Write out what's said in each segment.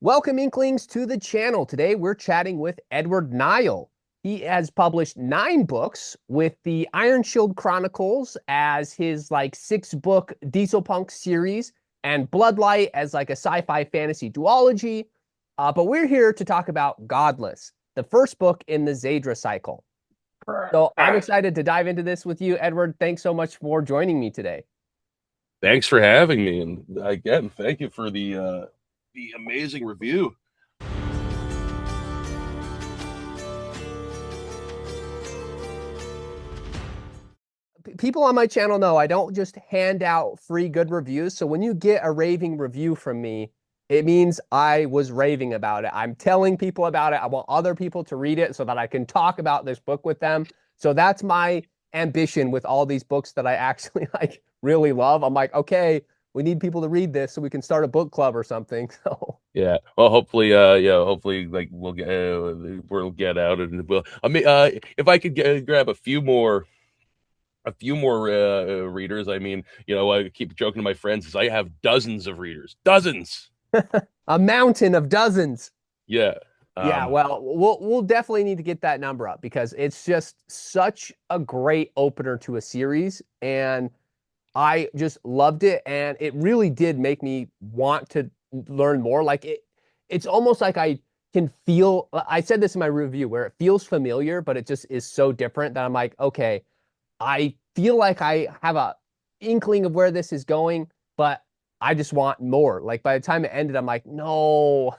Welcome, Inklings, to the channel. Today we're chatting with Edward Nile. He has published 9 books with the Ironshield Chronicles as his like 6-book diesel punk series and Bloodlight as like a sci-fi fantasy duology. But we're here to talk about Godless, the first book in the Xaidra cycle. So I'm excited to dive into this with you, Edward. Thanks so much for joining me today. Thanks for having me, and again, thank you for the amazing review. People on my channel know I don't just hand out free good reviews. So when you get a raving review from me, it means I was raving about it. I'm telling people about it. I want other people to read it so that I can talk about this book with them. So that's my ambition with all these books that I actually like really love. I'm like, okay, we need people to read this so we can start a book club or something. So Yeah, well, hopefully, hopefully, like we'll get out and we'll. I mean, if I could grab a few more readers. I mean, I keep joking to my friends is I have dozens of readers, dozens. a mountain of dozens. Yeah. Yeah, Um, well, we'll definitely need to get that number up because it's just such a great opener to a series, and I just loved it, and it really did make me want to learn more. It's almost like I can feel. I said this in my review where it feels familiar, but it just is so different that I'm like, okay, I feel like I have a inkling of where this is going, but I just want more. Like by the time it ended, I'm like, no.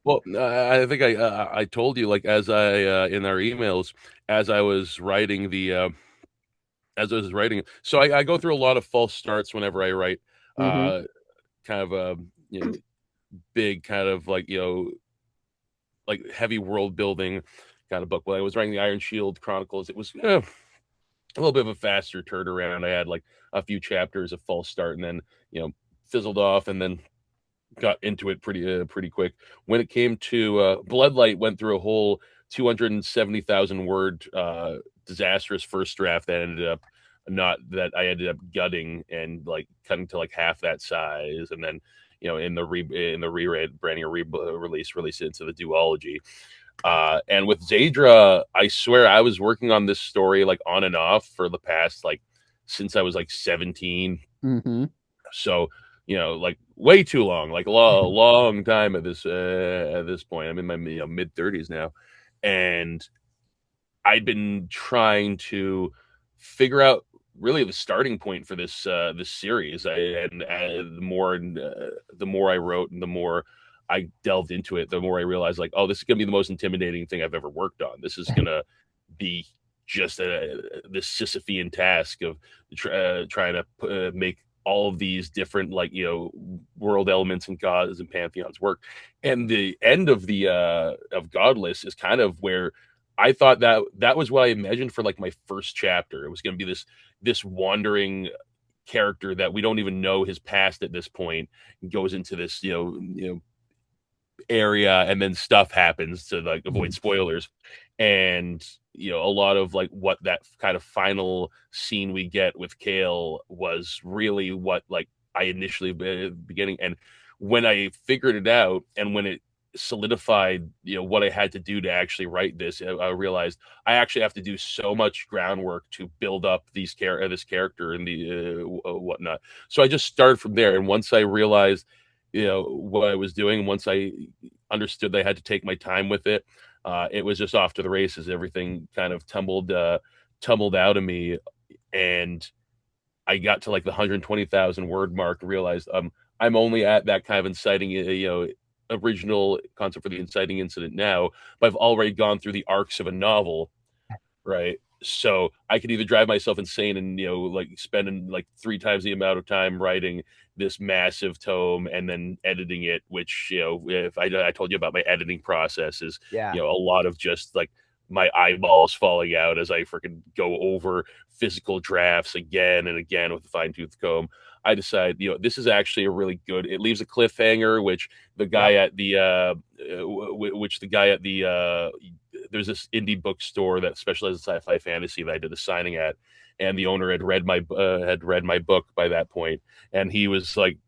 well, I think I told you like as I in our emails as I was writing So I go through a lot of false starts whenever I write. Hmm. Uh, kind of a big kind of like heavy world building kind of book. When I was writing the Ironshield Chronicles, it was a little bit of a faster turnaround. I had like a few chapters of false start, and then fizzled off, and then got into it pretty quick. When it came to Bloodlight, went through a whole 270,000 word disastrous first draft that ended up not that I ended up gutting and like cutting to like half that size, and then in the reread branding a release it into the duology. And with Xaidra, I swear I was working on this story like on and off for the past like since I was like 17. Hmm. So like way too long, like a long time at this point. I'm in my mid 30s now, and I'd been trying to figure out really the starting point for this series. The more I wrote and the more I delved into it, the more I realized like, oh, this is gonna be the most intimidating thing I've ever worked on. This is gonna be just this Sisyphean task of trying to make all of these different like world elements and gods and pantheons work. And the end of the of Godless is kind of where I thought that was what I imagined for like my first chapter. It was going to be this wandering character that we don't even know his past at this point, goes into this area, and then stuff happens to like avoid spoilers. And a lot of like what that kind of final scene we get with Kale was really what like I initially beginning. And when I figured it out, and when it solidified what I had to do to actually write this, I realized I actually have to do so much groundwork to build up this character and the whatnot. So I just started from there, and once I realized what I was doing, once I understood I had to take my time with it, it was just off to the races. Everything kind of tumbled out of me, and I got to like the 120,000 word mark and realized I'm only at that kind of inciting original concept for the inciting incident now, but I've already gone through the arcs of a novel, right? So I could either drive myself insane and like spending like 3 times the amount of time writing this massive tome and then editing it, which if I told you about my editing process is Yeah. a lot of just like my eyeballs falling out as I freaking go over physical drafts again and again with a fine tooth comb. I decide, this is actually a really good. It leaves a cliffhanger, which the guy Yep. at the which the guy at the there's this indie bookstore that specializes in sci-fi fantasy that I did a signing at, and the owner had read my book by that point, and he was like,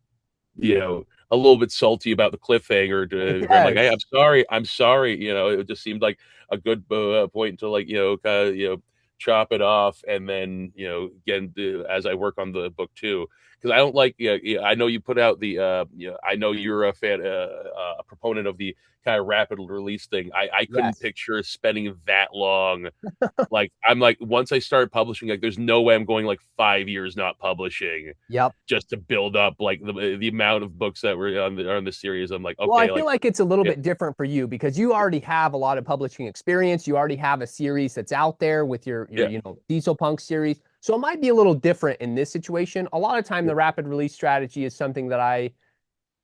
a little bit salty about the cliffhanger. I'm like, hey, Yes. I'm sorry. It just seemed like a good point to like kind of chop it off, and then again as I work on the book too, because I don't like I know you put out the I know you're a fan a proponent of the kind of rapid release thing. I couldn't Yes. picture spending that long. Like I'm like once I start publishing, like there's no way I'm going like 5 years not publishing Yep. just to build up like the amount of books that were on the series. I'm like, Well, I okay, feel like like it's a little yeah, bit different for you because you already have a lot of publishing experience. You already have a series that's out there with your yeah, Diesel Punk series. So it might be a little different in this situation. A lot of time yeah, the rapid release strategy is something that I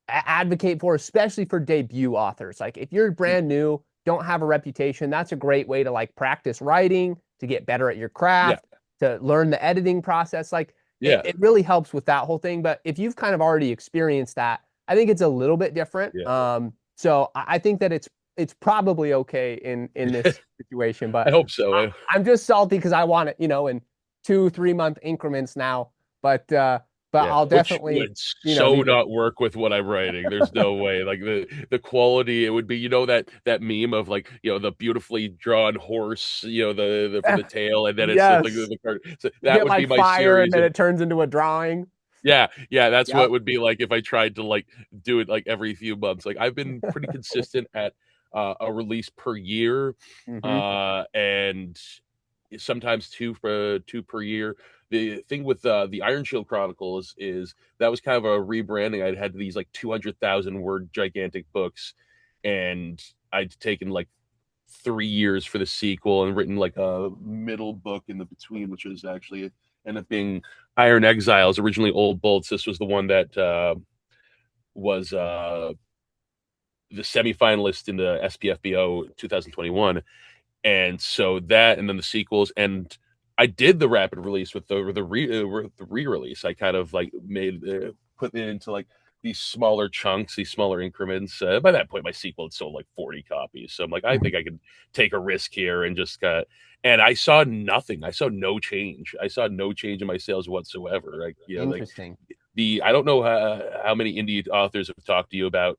advocate for, especially for debut authors. Like if you're mm, brand new, don't have a reputation, that's a great way to like practice writing, to get better at your yeah, craft, to learn the editing process. Like yeah, it really helps with that whole thing. But if you've kind of already experienced that, I think it's a little bit different. yeah. So I think that it's probably okay in this situation. I But hope so. I'm just salty because I want it, in 2-3 month increments now. But Yeah, I'll which definitely, would so need to. not work with what I'm writing. There's no way. Like the quality, it would be that meme of like the beautifully drawn horse, the from the tail, and then it's the thing Yes. the card. So You that get would be like my fire and series, then and it turns into a drawing. yeah, that's what it Yep. would be like if I tried to like do it like every few months. Like I've been pretty consistent at a release per year, Hmm. and sometimes two per year. The thing with the Ironshield Chronicles is that was kind of a rebranding. I'd had these like 200,000 word gigantic books, and I'd taken like 3 years for the sequel and written like a middle book in the between, which was actually ended up being Iron Exiles, originally Old Bolts. This was the one that was the semifinalist in the SPFBO 2021, and so that, and then the sequels, and I did the rapid release with the re-release. I kind of like made put it into like these smaller chunks, these smaller increments. By that point, my sequel had sold like 40 copies, so I'm like, I think I could take a risk here and just and I saw nothing. I saw no change. I saw no change in my sales whatsoever. Like like Interesting. I don't know how many indie authors have talked to you about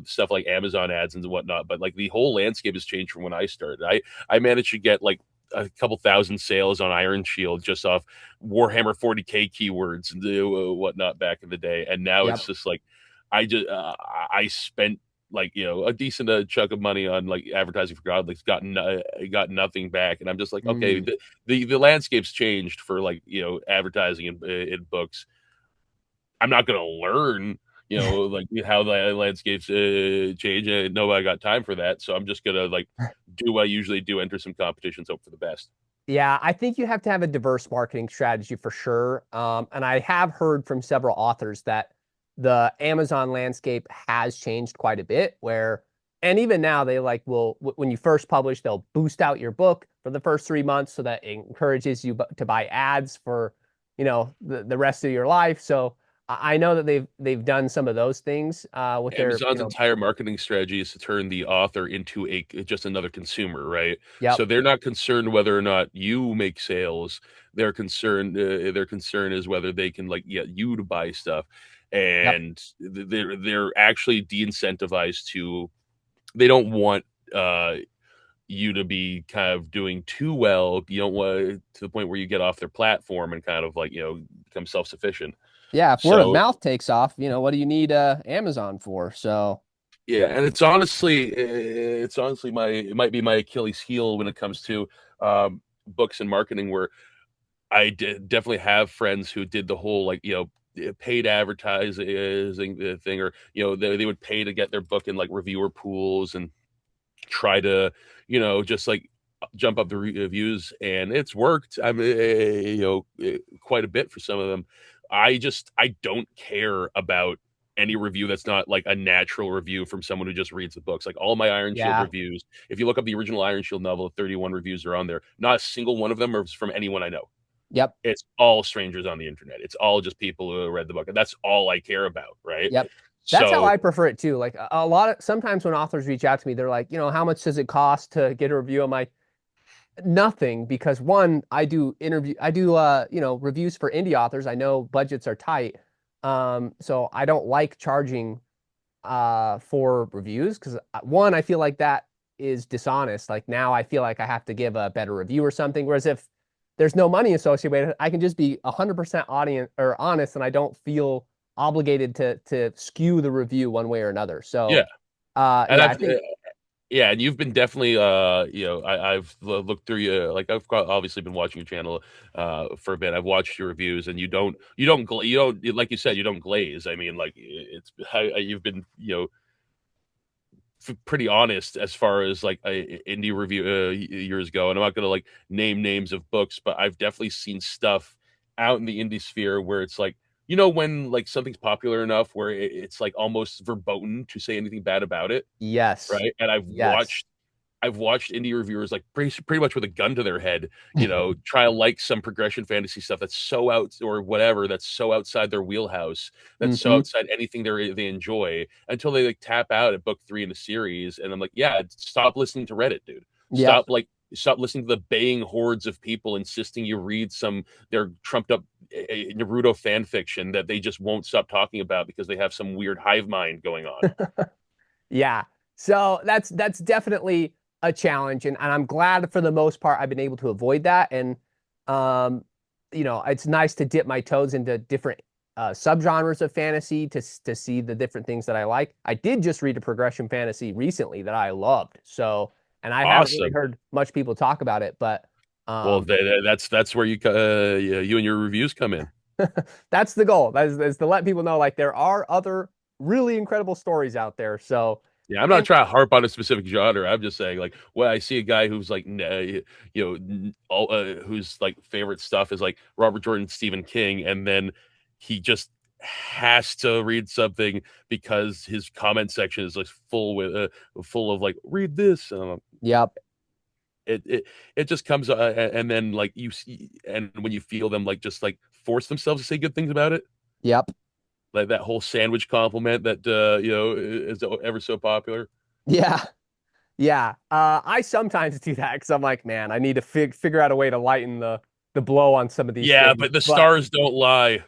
stuff like Amazon ads and whatnot, but like the whole landscape has changed from when I started. I managed to get like a couple thousand sales on Iron Shield just off Warhammer 40K keywords and whatnot back in the day, and now it's Yep. just like I spent like a decent chunk of money on like advertising for Godless, got nothing back, and I'm just like, okay, Mm. the landscape's changed for like advertising in books. I'm not going to learn, like how the landscapes change. No, I got time for that. So I'm just going to like do what I usually do, enter some competitions, hope for the best. Yeah, I think you have to have a diverse marketing strategy for sure. And I have heard from several authors that the Amazon landscape has changed quite a bit. And even now, they like when you first publish, they'll boost out your book for the first 3 months so that it encourages you to buy ads for, the rest of your life. So I know that they've done some of those things with their, Amazon's entire marketing strategy is to turn the author into a just another consumer, right? yep, So they're not concerned whether or not you make sales. Their concern is whether they can like get you to buy stuff, yep, and they're actually de-incentivized to. They don't want you to be kind of doing too well. You don't want to the point where you get off their platform and kind of like become self-sufficient. yeah. If word of So mouth takes off, what do you need Amazon for? So, yeah, and it's honestly my it might be my Achilles heel when it comes to books and marketing, where definitely have friends who did the whole like paid advertising thing, or they would pay to get their book in like reviewer pools and try to just like jump up the reviews, and it's worked. I mean, quite a bit for some of them. I don't care about any review that's not like a natural review from someone who just reads the books. Like all my Iron Shield yeah, reviews, if you look up the original Iron Shield novel, 31 reviews are on there. Not a single one of them is from anyone I know. yep. It's all strangers on the internet. It's all just people who read the book, and that's all I care about, right? Yep. That's how So I prefer it too. Like a lot of sometimes when authors reach out to me, they're like, how much does it cost to get a review? I'm like, nothing, because one, I do reviews for indie authors. I know budgets are tight. So I don't like charging for reviews because one, I feel like that is dishonest. Like now I feel like I have to give a better review or something. Whereas if there's no money associated with it, I can just be 100% audience or honest and I don't feel obligated to skew the review one way or another. So Yeah, and yeah, I I've think yeah, and you've been definitely I've looked through you, like obviously been watching your channel for a bit. I've watched your reviews, and you don't like you said, you don't glaze. I mean, like it's how you've been pretty honest as far as like indie review years go. And I'm not gonna like name names of books, but I've definitely seen stuff out in the indie sphere where it's like, when like something's popular enough where it's like almost verboten to say anything bad about it, yes, right? And yes. I've watched indie reviewers like pretty much with a gun to their head, try to like some progression fantasy stuff that's so out or whatever that's so outside their wheelhouse, that's so Hmm. outside anything they enjoy until they like tap out at book 3 in the series, and I'm like, yeah, stop listening to Reddit, dude. Yep. Stop listening to the baying hordes of people insisting you read some their trumped up Naruto fan fiction that they just won't stop talking about because they have some weird hive mind going on. Yeah. So that's definitely a challenge, and I'm glad for the most part I've been able to avoid that. And um, it's nice to dip my toes into different subgenres of fantasy to see the different things that I like. I did just read a progression fantasy recently that I loved. So, and I haven't really Awesome. heard much people talk about it, but Well, um, that's where you and your reviews come in. that's the goal. That is to let people know like there are other really incredible stories out there. So, Yeah, I'm not and trying to harp on a specific genre. I'm just saying, like, well, I see a guy who's like, whose like favorite stuff is like Robert Jordan, Stephen King, and then he just has to read something because his comment section is like full of like, read this. yep, It it just comes, and then like you see, and when you feel them like just like force themselves to say good things about it, yep. like that whole sandwich compliment that is ever so popular. Yeah. Yeah. I sometimes do that because I'm like, man, I need to figure out a way to lighten the blow on some of these Yeah, things. but the But stars don't lie.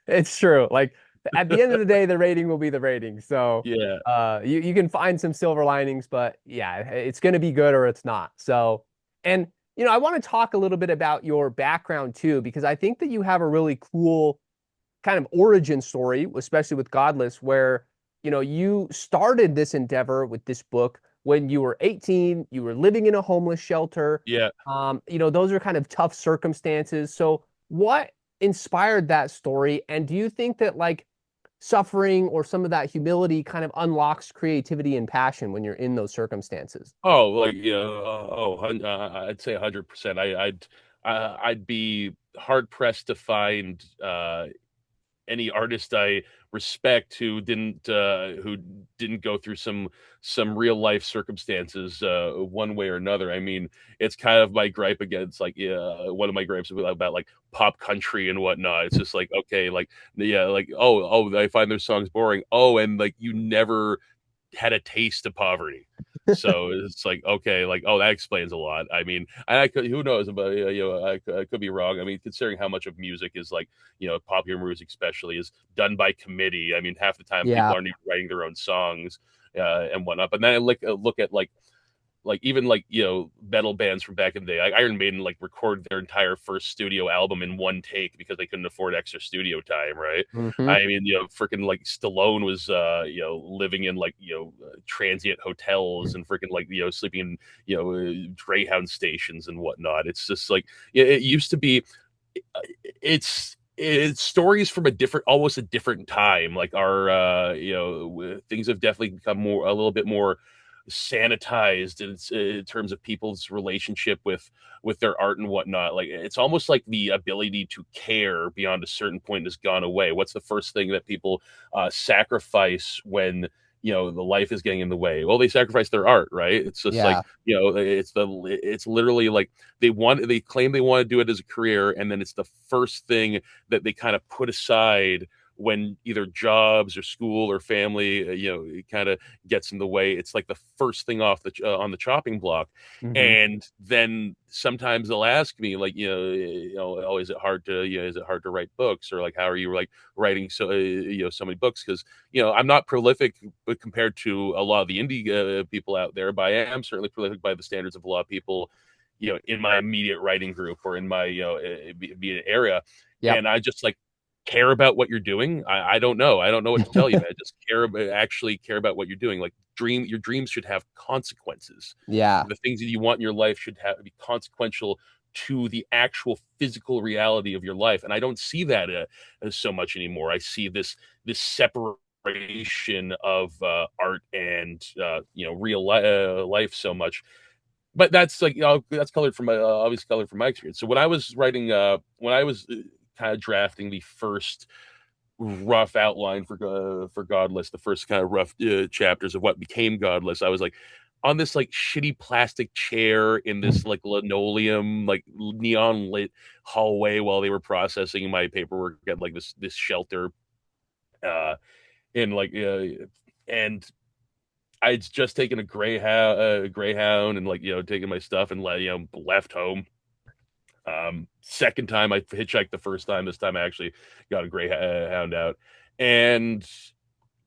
it's true. Like at the end of the day, the rating will be the rating. So Yeah. you can find some silver linings, but yeah, it's gonna be good or it's not. So and I want to talk a little bit about your background too, because I think that you have a really cool kind of origin story, especially with Godless, where you started this endeavor with this book when you were 18, you were living in a homeless shelter. Yeah. Those are kind of tough circumstances. So what inspired that story? And do you think that like suffering or some of that humility kind of unlocks creativity and passion when you're in those circumstances? Oh, like I'd say 100%. I'd be hard pressed to find any artist I respect who didn't go through some real life circumstances one way or another. I mean, it's kind of my gripe against like one of my gripes about like pop country and whatnot. It's just like, okay, like yeah, like I find those songs boring. Oh, and like you never had a taste of poverty. So it's like, okay, like, oh, that explains a lot. I mean, I could, who knows, but I could be wrong. I mean, considering how much of music is like, popular music especially is done by committee. I mean, half the time people Yeah. aren't even writing their own songs and whatnot. But then I look at like even like metal bands from back in the day, like Iron Maiden, like recorded their entire first studio album in one take because they couldn't afford extra studio time, right? Hmm. I mean, freaking like Stallone was living in like transient hotels and freaking like sleeping in Greyhound stations and whatnot. It's just like it used to be. It's stories from almost a different time. Like our things have definitely become a little bit more sanitized in terms of people's relationship with their art and whatnot. Like it's almost like the ability to care beyond a certain point has gone away. What's the first thing that people sacrifice when the life is getting in the way? Well, they sacrifice their art, right? It's just like Yeah. it's literally like they claim they want to do it as a career, and then it's the first thing that they kind of put aside when either jobs or school or family, it kind of gets in the way, it's like the first thing off the on the chopping block. Hmm. And then sometimes they'll ask me, like, oh, is it hard to, is it hard to write books, or like, how are you like writing so many books? Because I'm not prolific, but compared to a lot of the indie people out there, but I am certainly prolific by the standards of a lot of people, in my immediate writing group or in my immediate area. Yep. And I just like care about what you're doing. I don't know. I don't know what to tell you, man. Just actually care about what you're doing. Like your dreams should have consequences. Yeah. The things that you want in your life should be consequential to the actual physical reality of your life. And I don't see that so much anymore. I see this separation of art and real life so much. But that's like, that's colored from my obviously colored from my experience. So when I was writing, when I was kind of drafting the first rough outline for Godless, the first kind of rough chapters of what became Godless, I was like on this like shitty plastic chair in this like linoleum, like neon lit hallway while they were processing my paperwork at like this shelter, uh, in like and I'd just taken a Greyhound and like taken my stuff and left home. Second time I hitchhiked the first time. This time I actually got a Greyhound out, and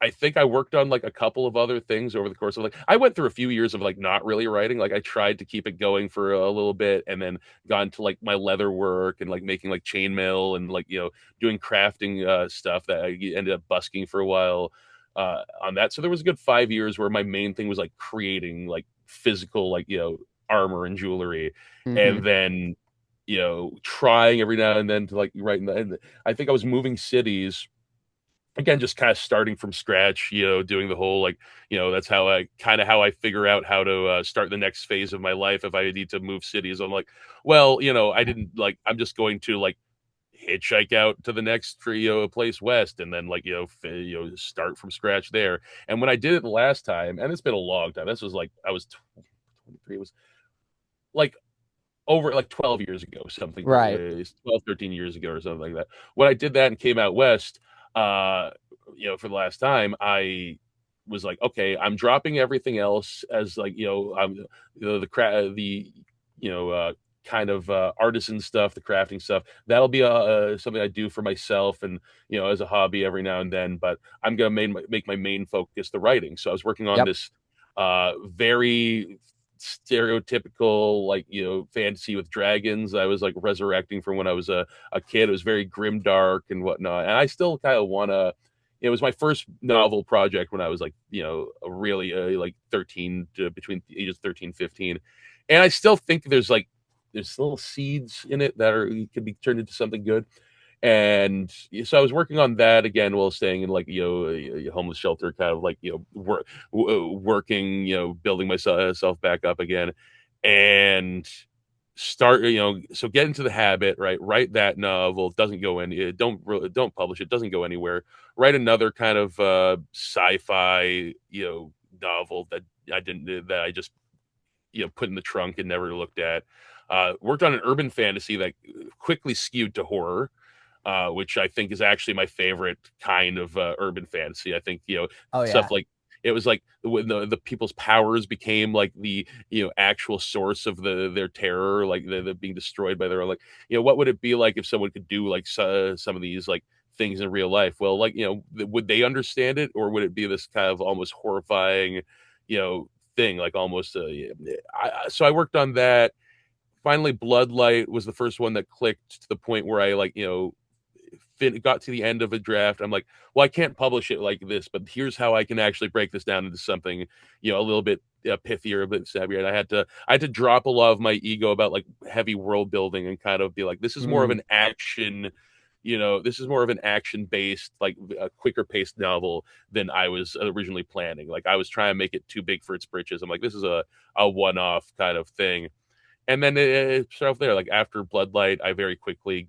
I think I worked on like a couple of other things over the course of like I went through a few years of like not really writing. Like I tried to keep it going for a little bit, and then got into like my leather work and like making like chainmail and like doing crafting stuff that I ended up busking for a while on that. So there was a good 5 years where my main thing was like creating like physical like armor and jewelry, Hmm. and then trying every now and then to like write in the. And I think I was moving cities again, just kind of starting from scratch, doing the whole like, that's how I figure out how to start the next phase of my life. If I need to move cities, I'm like, well, I didn't like, I'm just going to like hitchhike out to the next place west, and then like start from scratch there. And when I did it the last time, and it's been a long time, this was like I was 23, it was like over like 12 years ago, something, Right. 12, 13 years ago or something like that. When I did that and came out west, uh, for the last time, I was like, okay, I'm dropping everything else as like, I'm the, you know, uh, kind of artisan stuff, the crafting stuff. That'll be something I do for myself and, as a hobby every now and then. But I'm going to make my main focus the writing. So I was working on Yep. this very stereotypical like fantasy with dragons. I was like resurrecting from when I was a kid. It was very grim dark and whatnot, and I still kind of want to. It was my first novel project when I was like really like 13 to between ages 13 15, and I still think there's little seeds in it that could be turned into something good. And so I was working on that again while staying in like a homeless shelter, kind of like working, building myself back up again, and start so get into the habit, right? Write that novel. Doesn't go in. Don't publish it. Doesn't go anywhere. Write another kind of sci-fi novel that I just put in the trunk and never looked at. Worked on an urban fantasy that quickly skewed to horror, which I think is actually my favorite kind of urban fantasy. I think Oh stuff yeah. like it was like when the people's powers became like the actual source of their terror, like the being destroyed by their own. Like what would it be like if someone could do like some of these like things in real life? Well, like would they understand it, or would it be this kind of almost horrifying thing, like almost so I worked on that. Finally, Bloodlight was the first one that clicked to the point where I like got to the end of a draft. I'm like, well, I can't publish it like this, but here's how I can actually break this down into something, a little bit pithier, a bit savvier. And I had to drop a lot of my ego about like heavy world building and kind of be like, this is more of Mm. an action. This is more of an action based, like a quicker paced novel than I was originally planning. Like I was trying to make it too big for its britches. I'm like, this is a one off kind of thing. And then it started off there. Like after Bloodlight, I very quickly,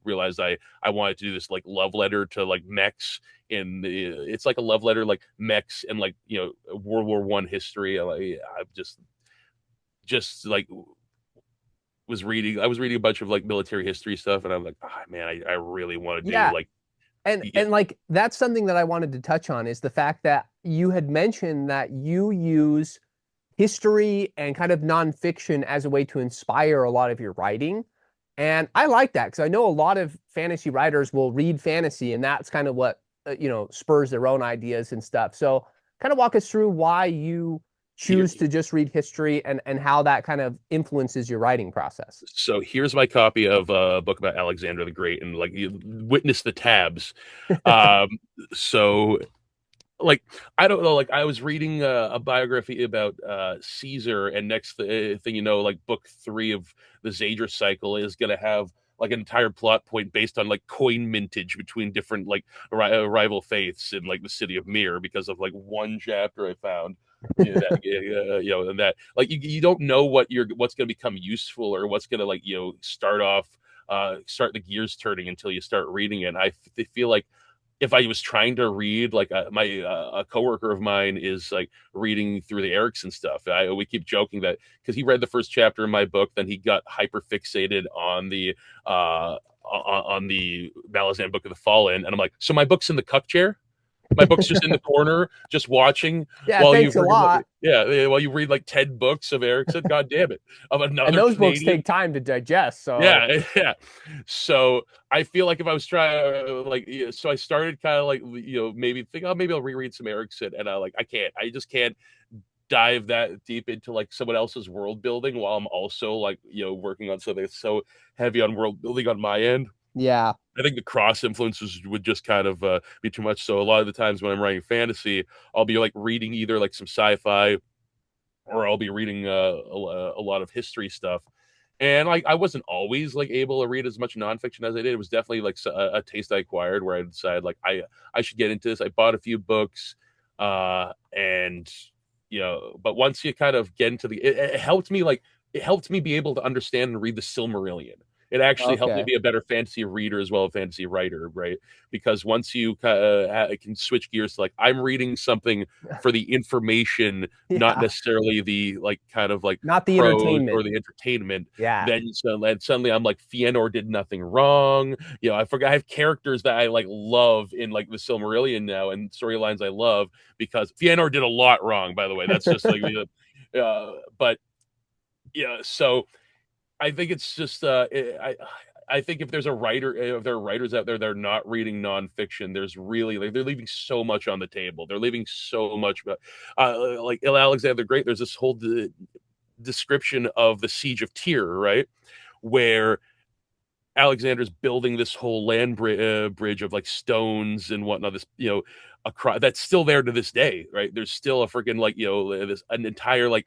realized I wanted to do this like love letter to like mechs. It's like a love letter like mechs and like World War I history. I just like was reading. I was reading a bunch of like military history stuff, and I'm like, oh man, I really want to do Yeah. like And like that's something that I wanted to touch on is the fact that you had mentioned that you use history and kind of nonfiction as a way to inspire a lot of your writing. And I like that because I know a lot of fantasy writers will read fantasy and that's kind of what, spurs their own ideas and stuff. So kind of walk us through why you Here, choose to just read history and how that kind of influences your writing process. so here's my copy of a book about Alexander the Great, and like you witness the tabs. Um, so like I don't know, like I was reading a biography about Caesar, and next thing you know, like book 3 of the Xaidra cycle is going to have like an entire plot point based on like coin mintage between different like rival faiths in like the city of Mir because of like one chapter I found. And that like you don't know what's going to become useful or what's going to like start the gears turning until you start reading it. And feel like if I was trying to read, like a coworker of mine is like reading through the Erickson stuff. We keep joking that because he read the first chapter in my book, then he got hyper fixated on the Malazan Book of the Fallen, and I'm like, so my book's in the cuck chair. My book's just in the corner, just watching Yeah, while you thanks a freaking lot. while you read like 10 books of Erickson. God damn it, of And another those books Canadian. take time to digest. So, Yeah, yeah. So I feel like if I was trying, so I started kind of like, maybe think, oh, maybe I'll reread some Erickson, and I just can't dive that deep into like someone else's world building while I'm also like, working on something that's so heavy on world building on my end. yeah. I think the cross influences would just kind of be too much. So a lot of the times when I'm writing fantasy, I'll be like reading either like some sci-fi or I'll be reading a lot of history stuff. And like I wasn't always like able to read as much nonfiction as I did. It was definitely like a taste I acquired where I decided like I should get into this. I bought a few books, and but once you kind of get into it helped me be able to understand and read the Silmarillion. It actually helped me Okay. be a better fantasy reader as well as a fantasy writer, right? Because once you can switch gears to like I'm reading something for the information, not Yeah. necessarily the like kind of like Not the prose or entertainment. the entertainment, Yeah. then suddenly I'm like Fëanor did nothing wrong. I forgot I have characters that I like love in like the Silmarillion now and storylines I love because Fëanor did a lot wrong, by the way. That's just like but yeah, so I think it's just I think if there's a writer, if there are writers out there that are not reading nonfiction, there's really like they're leaving so much on the table. They're leaving so much. Like Alexander the Great, there's this whole description of the siege of Tyr, right, where Alexander's building this whole land bridge of like stones and whatnot. This across that's still there to this day, right? There's still a freaking like this an entire like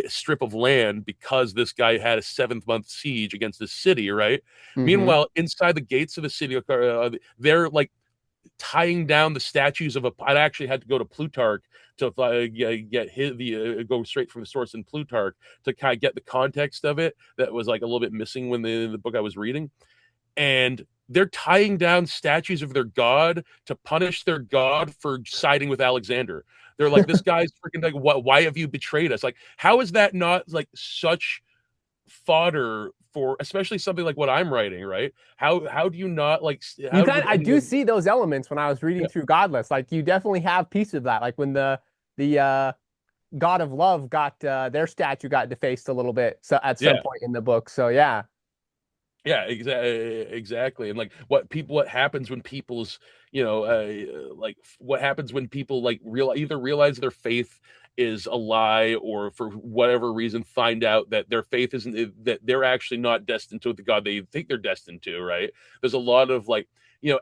strip of land because this guy had a 7th month siege against the city, right? Hmm. Meanwhile, inside the gates of the city, they're like tying down the statues of I actually had to go to Plutarch to get go straight from the source in Plutarch to kind of get the context of it that was like a little bit missing when the book I was reading. And they're tying down statues of their god to punish their god for siding with Alexander. They're like, this guy's freaking like, what? Why have you betrayed us? Like, how is that not like such fodder for, especially something like what I'm writing, right? How do you not like? How would I do anyone? see those elements when I was reading Yeah, through Godless. Like you definitely have piece of that. Like when the God of Love got their statue got defaced a little bit so at some yeah, point in the book. So yeah. yeah, exactly. And like what happens when people's, like what happens when people like either realize their faith is a lie or for whatever reason find out that their faith isn't that they're actually not destined to the God they think they're destined to, right? There's a lot of like,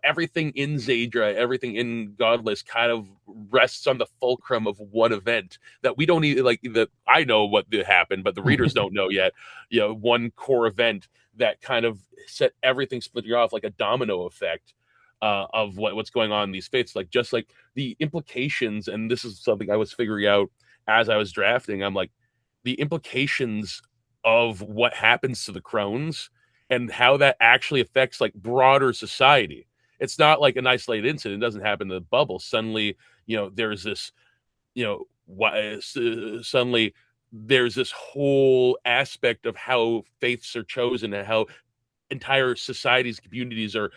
everything in Xaidra, everything in Godless kind of rests on the fulcrum of one event that we don't even like that I know what happened, but the readers don't know yet. One core event that kind of set everything splitting off like a domino effect of what's going on in these faiths. Like just like the implications, and this is something I was figuring out as I was drafting. I'm like the implications of what happens to the Crones and how that actually affects like broader society. It's not like an isolated incident. It doesn't happen in the bubble. Suddenly, there's this, suddenly there's this whole aspect of how faiths are chosen and how entire societies, communities are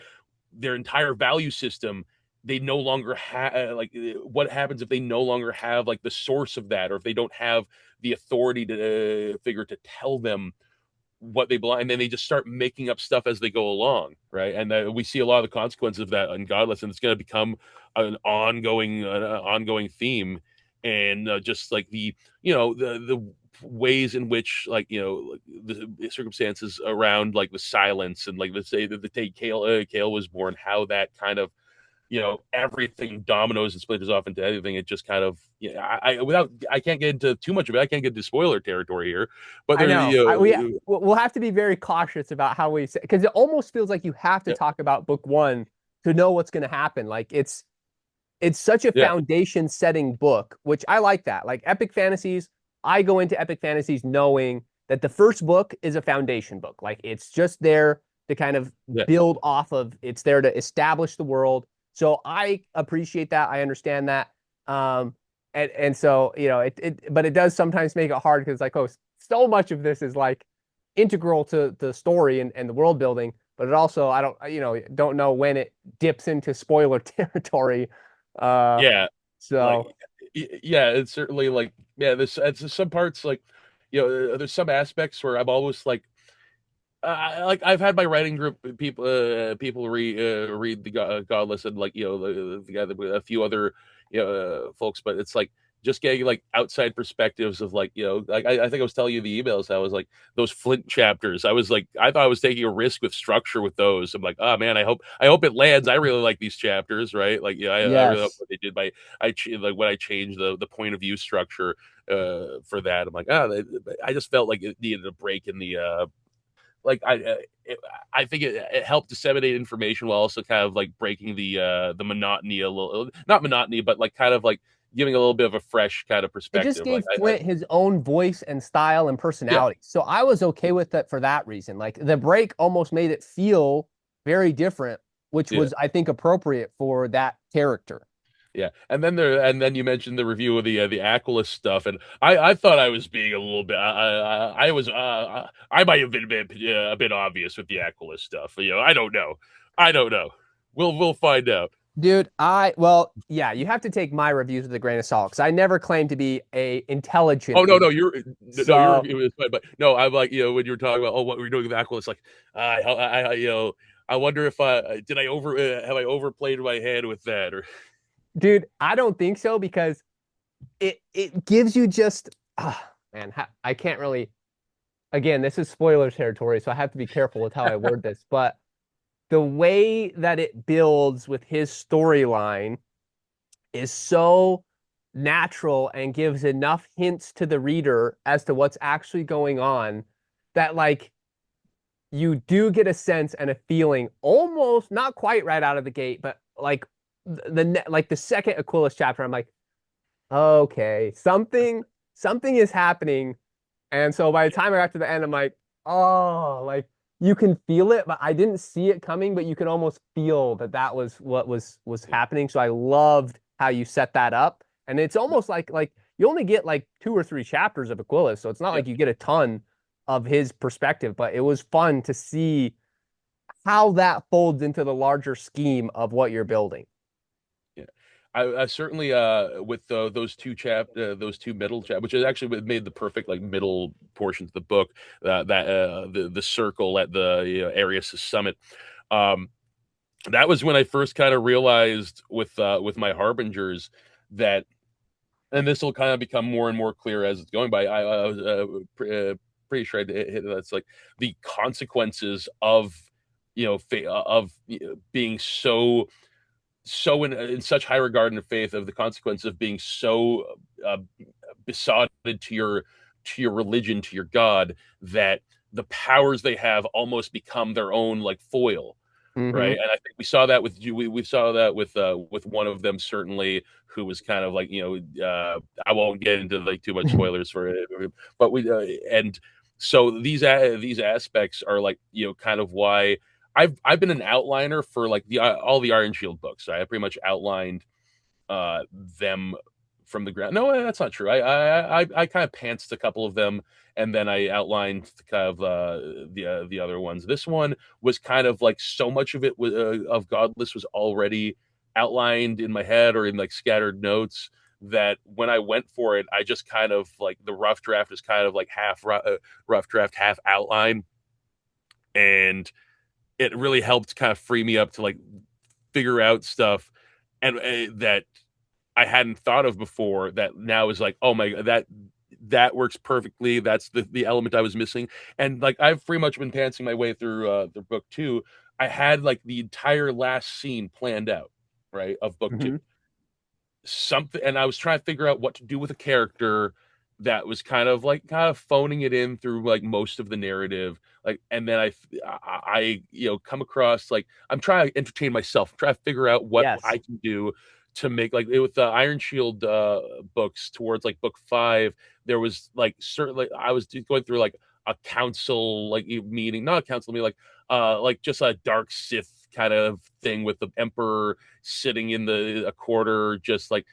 their entire value system, they no longer have like what happens if they no longer have like the source of that, or if they don't have the authority to figure to tell them what they belong, and then they just start making up stuff as they go along, right? And we see a lot of the consequences of that in Godless, and it's going to become an ongoing theme, and just like the ways in which like the circumstances around like the silence, and like let's say that the day Kale was born, how that kind of everything dominoes and splinters off into everything. It just kind of I can't get into too much of it. I can't get into spoiler territory here, but I there know. We'll have to be very cautious about how we say, because it almost feels like you have to yeah, talk about book one to know what's going to happen. Like it's such a yeah, foundation setting book, which I like that. Like epic fantasies, I go into epic fantasies knowing that the first book is a foundation book. Like it's just there to kind of yeah, build off of, it's there to establish the world. So I appreciate that. I understand that. And so, but it does sometimes make it hard because like, oh, so much of this is like integral to the story and the world building, but it also, I don't know when it dips into spoiler territory. Uh, yeah. Like so yeah, it's certainly like this. It's some parts like there's some aspects where I'm almost like I've had my writing group people read the Godless, and like a few other folks, but it's like just getting like outside perspectives of like like I think I was telling you the emails. I was like those Flint chapters. I thought I was taking a risk with structure with those. I'm like, oh man, I hope it lands. I really like these chapters, right? Like I really hope yes, what they did by like when I changed the point of view structure for that. I'm like, I just felt like it needed a break in the like I think it helped disseminate information while also kind of like breaking the monotony a little, not monotony, but like kind of like giving a little bit of a fresh kind of it just perspective. Like gave Flint his own voice and style and yeah, personality. So I was okay with that for that reason. Like the break almost made it feel very different, which yeah, was, I think, appropriate for that character. yeah. And then you mentioned the review of the Aquilus stuff, and I thought I was being a little bit I was I might have been a bit obvious with the Aquilus stuff. I don't know. We'll find out. Dude, well, yeah, you have to take my reviews with a grain of salt because I never claimed to be a Oh intelligent no, reader. no, your So, review is fine, but no, I'm like when you were talking about what we're doing with Aquila, like I wonder if I did I over have I overplayed my hand with that, or dude, I don't think so because it gives you just man, I can't really. Again, this is spoiler territory, so I have to be careful with how I word this, but the way that it builds with his storyline is so natural and gives enough hints to the reader as to what's actually going on that like you do get a sense and a feeling almost not quite right out of the gate, but like the second Aquilus chapter, I'm like, okay, something is happening. And so by the time I got to the end, I'm like, oh, like you can feel it, but I didn't see it coming, but you can almost feel that that was what was happening. So I loved how you set that up. And it's almost like you only get like 2 or 3 chapters of Aquilus, so it's not yeah, like you get a ton of his perspective, but it was fun to see how that folds into the larger scheme of what you're building. yeah. I certainly with those two middle chap, which is actually what made the perfect like middle portions of the book, that the circle at the Arius' summit. Um, that was when I first kind of realized with my harbingers that, and this will kind of become more and more clear as it's going by. I was pretty sure I hit that's like the consequences of being so in such high regard and faith, of the consequence of being so uh, besotted to your religion, to your god, that the powers they have almost become their own like foil, right? Hmm. And I think we saw that with you. We saw that with one of them, certainly, who was kind of like I won't get into like too much spoilers for it, but and so these aspects are like kind of why I've been an outliner for like all the Ironshield books. I pretty much outlined them from the ground. No, that's not true. I kind of pantsed a couple of them, and then I outlined kind of the other ones. This one was kind of like so much of it was of Godless was already outlined in my head or in like scattered notes that when I went for it, I just kind of like the rough draft is kind of like half rough draft, half outline, and it really helped kind of free me up to like figure out stuff and that I hadn't thought of before that now is like, oh my god, that works perfectly. That's the element I was missing. And like I've pretty much been pantsing my way through the book two. I had like the entire last scene planned out, right, of book two. Hmm. Something, and I was trying to figure out what to do with a character that was kind of phoning it in through like most of the narrative, like, and then I come across like I'm trying to entertain myself, try to figure out what I Yes. can do to make like with the Ironshield books towards like book five. There was like certainly I was going through like a council like meeting, not a council meeting, like just a dark Sith kind of thing with the Emperor sitting in a quarter, just like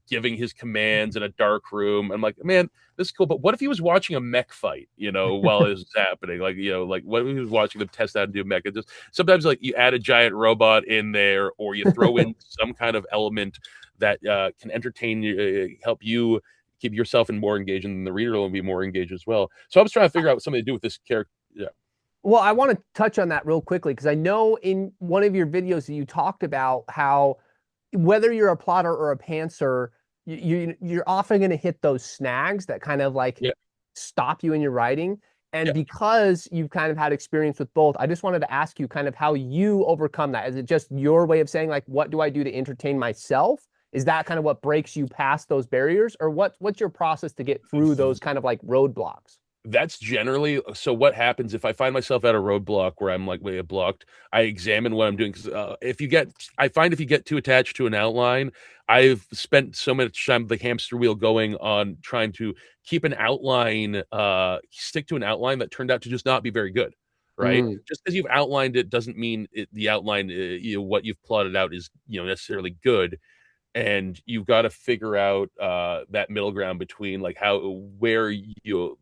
giving his commands in a dark room. I'm like, man, this is cool. But what if he was watching a mech fight, while it was happening? Like, like what if he was watching them test out and do mech? And just sometimes like you add a giant robot in there, or you throw in some kind of element that can entertain you, help you keep yourself and more engaged, and the reader will be more engaged as well. So I was trying to figure out something to do with this character. Yeah. Well, I want to touch on that real quickly because I know in one of your videos you talked about how whether you're a plotter or a pantser, you're often going to hit those snags that kind of like Yeah. stop you in your writing. And Yeah. because you've kind of had experience with both, I just wanted to ask you kind of how you overcome that. Is it just your way of saying like, what do I do to entertain myself? Is that kind of what breaks you past those barriers, or what's your process to get through those kind of like roadblocks? That's generally so. What happens if I find myself at a roadblock where I'm like way blocked? I examine what I'm doing because I find if you get too attached to an outline, I've spent so much time the hamster wheel going on trying to keep an outline, stick to an outline that turned out to just not be very good. Right? Mm, Just because you've outlined it doesn't mean the outline, what you've plotted out is necessarily good, and you've got to figure out that middle ground between like how where you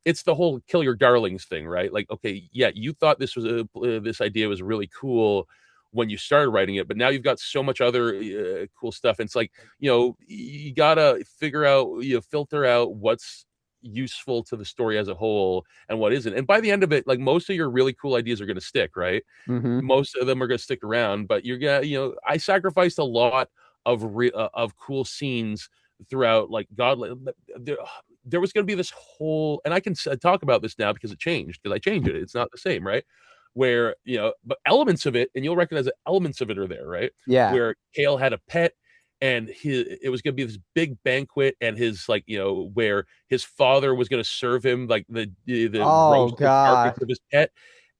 it's the whole kill your darlings thing, right? Like, okay, yeah, you thought this idea was really cool when you started writing it, but now you've got so much other cool stuff. And it's like, you gotta figure out, filter out what's useful to the story as a whole and what isn't. And by the end of it, like most of your really cool ideas are going to stick, right? hmm. Most of them are going to stick around, but you're gonna, I sacrificed a lot of cool scenes throughout like Godless. There was going to be this whole, and I can talk about this now because it changed, because I changed it. It's not the same, right? Where but elements of it, and you'll recognize that elements of it are there, right? Yeah. Where Kale had a pet, and it was going to be this big banquet, and his like where his father was going to serve him like the Oh roasted carcass God. of his pet,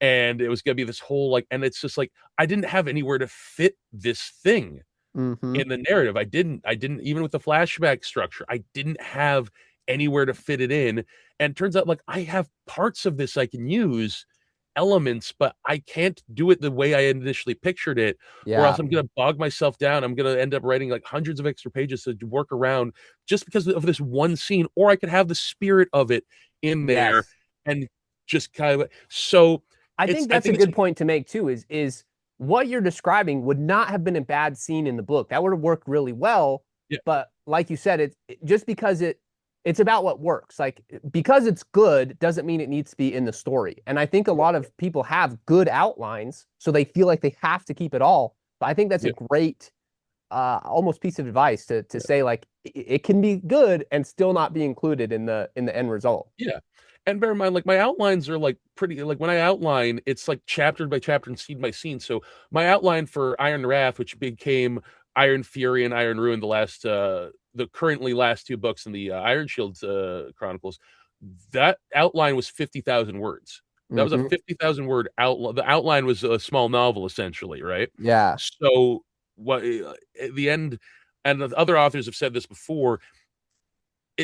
and it was going to be this whole like, and it's just like I didn't have anywhere to fit this thing Hmm. in the narrative. I didn't even with the flashback structure, I didn't have anywhere to fit it in. And it turns out like I have parts of this I can use elements, but I can't do it the way I initially pictured it, or Yeah. else I'm going to bog myself down. I'm going to end up writing like hundreds of extra pages to work around just because of this one scene, or I could have the spirit of it in there Yes. and just kind of so I it's think I that's a think it's good point to make too, is what you're describing would not have been a bad scene in the book. That would have worked really well. yeah, But like you said, just because it's about what works. Like because it's good doesn't mean it needs to be in the story. And I think a lot of people have good outlines, so they feel like they have to keep it all. But I think that's a yeah, great almost piece of advice to say like it can be good and still not be included in the end result. yeah. And bear in mind, like my outlines are like pretty, like when I outline, it's like chapter by chapter and scene by scene. So my outline for Iron Wrath, which became Iron Fury and Iron Ruin, the currently last two books in the Ironshield Chronicles, that outline was 50,000 words. That was a Hmm. 50,000 word outline. The outline was a small novel, essentially, right? Yeah. So what at the end, and the other authors have said this before,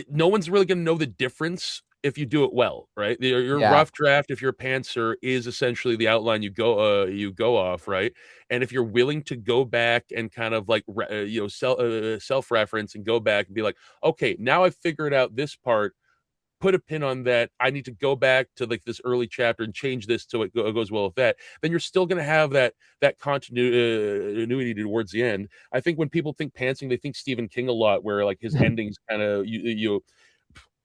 no one's really going to know the difference if you do it well, right? Your Yeah. rough draft, if you're a pantser, is essentially the outline you go off, right? And if you're willing to go back and kind of like self reference and go back and be like, okay, now I've figured out this part, put a pin on that. I need to go back to like this early chapter and change this so it goes well with that. Then you're still going to have that continuity towards the end. I think when people think pantsing, they think Stephen King a lot, where like his endings kind of you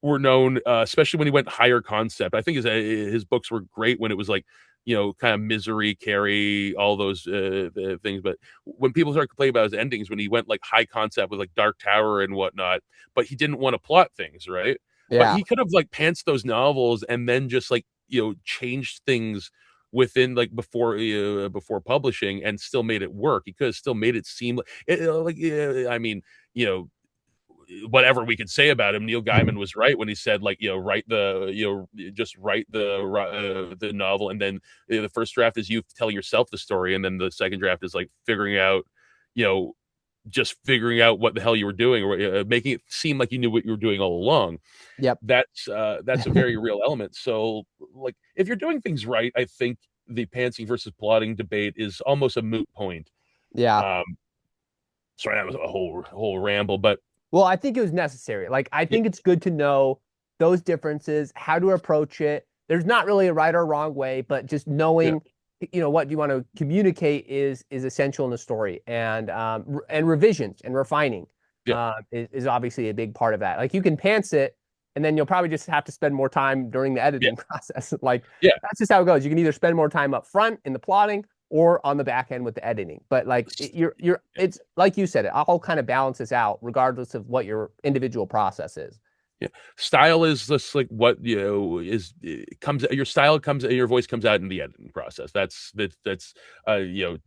were known, especially when he went higher concept. I think his books were great when it was like, kind of Misery, Carrie, all those things. But when people start complaining about his endings, when he went like high concept with like Dark Tower and whatnot, but he didn't want to plot things, right? But Yeah. he could have like pantsed those novels and then just like, changed things within like before publishing and still made it work. He could have still made it seem I mean, you know, whatever we could say about him, Neil Gaiman was right when he said like, write the just write the novel, and then the first draft is you telling yourself the story, and then the second draft is like figuring out, you know just figuring out what the hell you were doing, or making it seem like you knew what you were doing all along. Yep. That's a very real element. So like if you're doing things right, I think the pantsing versus plotting debate is almost a moot point. Yeah. um Sorry, that was a whole ramble, but Well, I think it was necessary. Like, I yeah, think it's good to know those differences, how to approach it. There's not really a right or wrong way, but just yeah, knowing, what you want to communicate is essential in the story, and revisions and refining yeah, is obviously a big part of that. Like, you can pants it, and then you'll probably just have to spend more time during the yeah, editing process. Like, yeah. that's just how it goes. You can either spend more time up front in the plotting or on the back end with the editing. But like it's like you said, it all kind of balances out regardless of what your individual process is. Yeah. Style is just like what it comes your style comes your voice comes out in the editing process. That's uh you know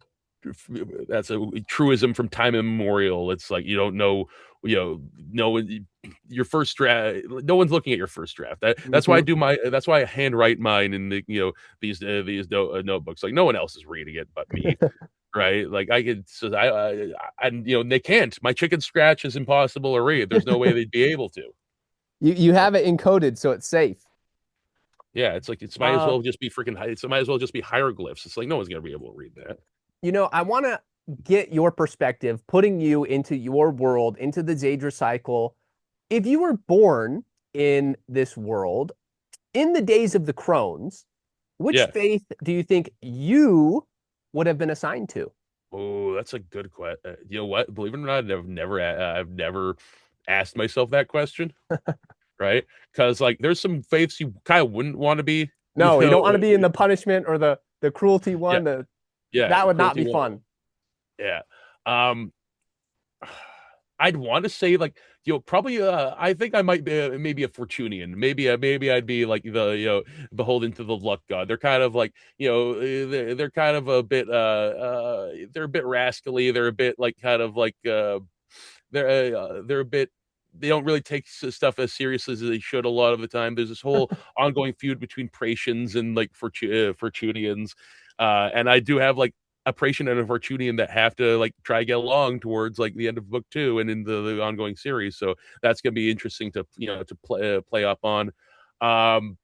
that's a truism from time immemorial. It's like you don't know, no one your first draft, no one's looking at your first draft. That's why Hmm. that's why I handwrite mine in the these notebooks. Like no one else is reading it but me, right? Like I could, so and they can't. My chicken scratch is impossible to read. There's no way they'd be able to. You have it encoded, so it's safe. Yeah, it's like it's might as Uh, well just be freaking. It might as well just be hieroglyphs. It's like no one's gonna be able to read that. I want to get your perspective, putting you into your world, into the Xaidra cycle. If you were born in this world in the days of the Crones, which Yeah. faith do you think you would have been assigned to? Oh, that's a good question. You know what? Believe it or not, I've never asked myself that question. Right? Because like, there's some faiths you kind of wouldn't want to be. You No, you know? don't want to be in the punishment or the cruelty Yeah, one. yeah. That would not Cruelty be one. fun. Yeah. Um. I'd want to say like probably I think I might be maybe a Fortunian, maybe I'd be like the beholden to the luck god. They're kind of like they're kind of a bit they're a bit rascally, they're a bit like kind of like they're a bit, they don't really take stuff as seriously as they should a lot of the time. There's this whole ongoing feud between Praetians and like Fortunians, and I do have like a Praetian and a Fortunian that have to like try to get along towards like the end of book 2 and in the ongoing series. So that's gonna be interesting to play up on. Um,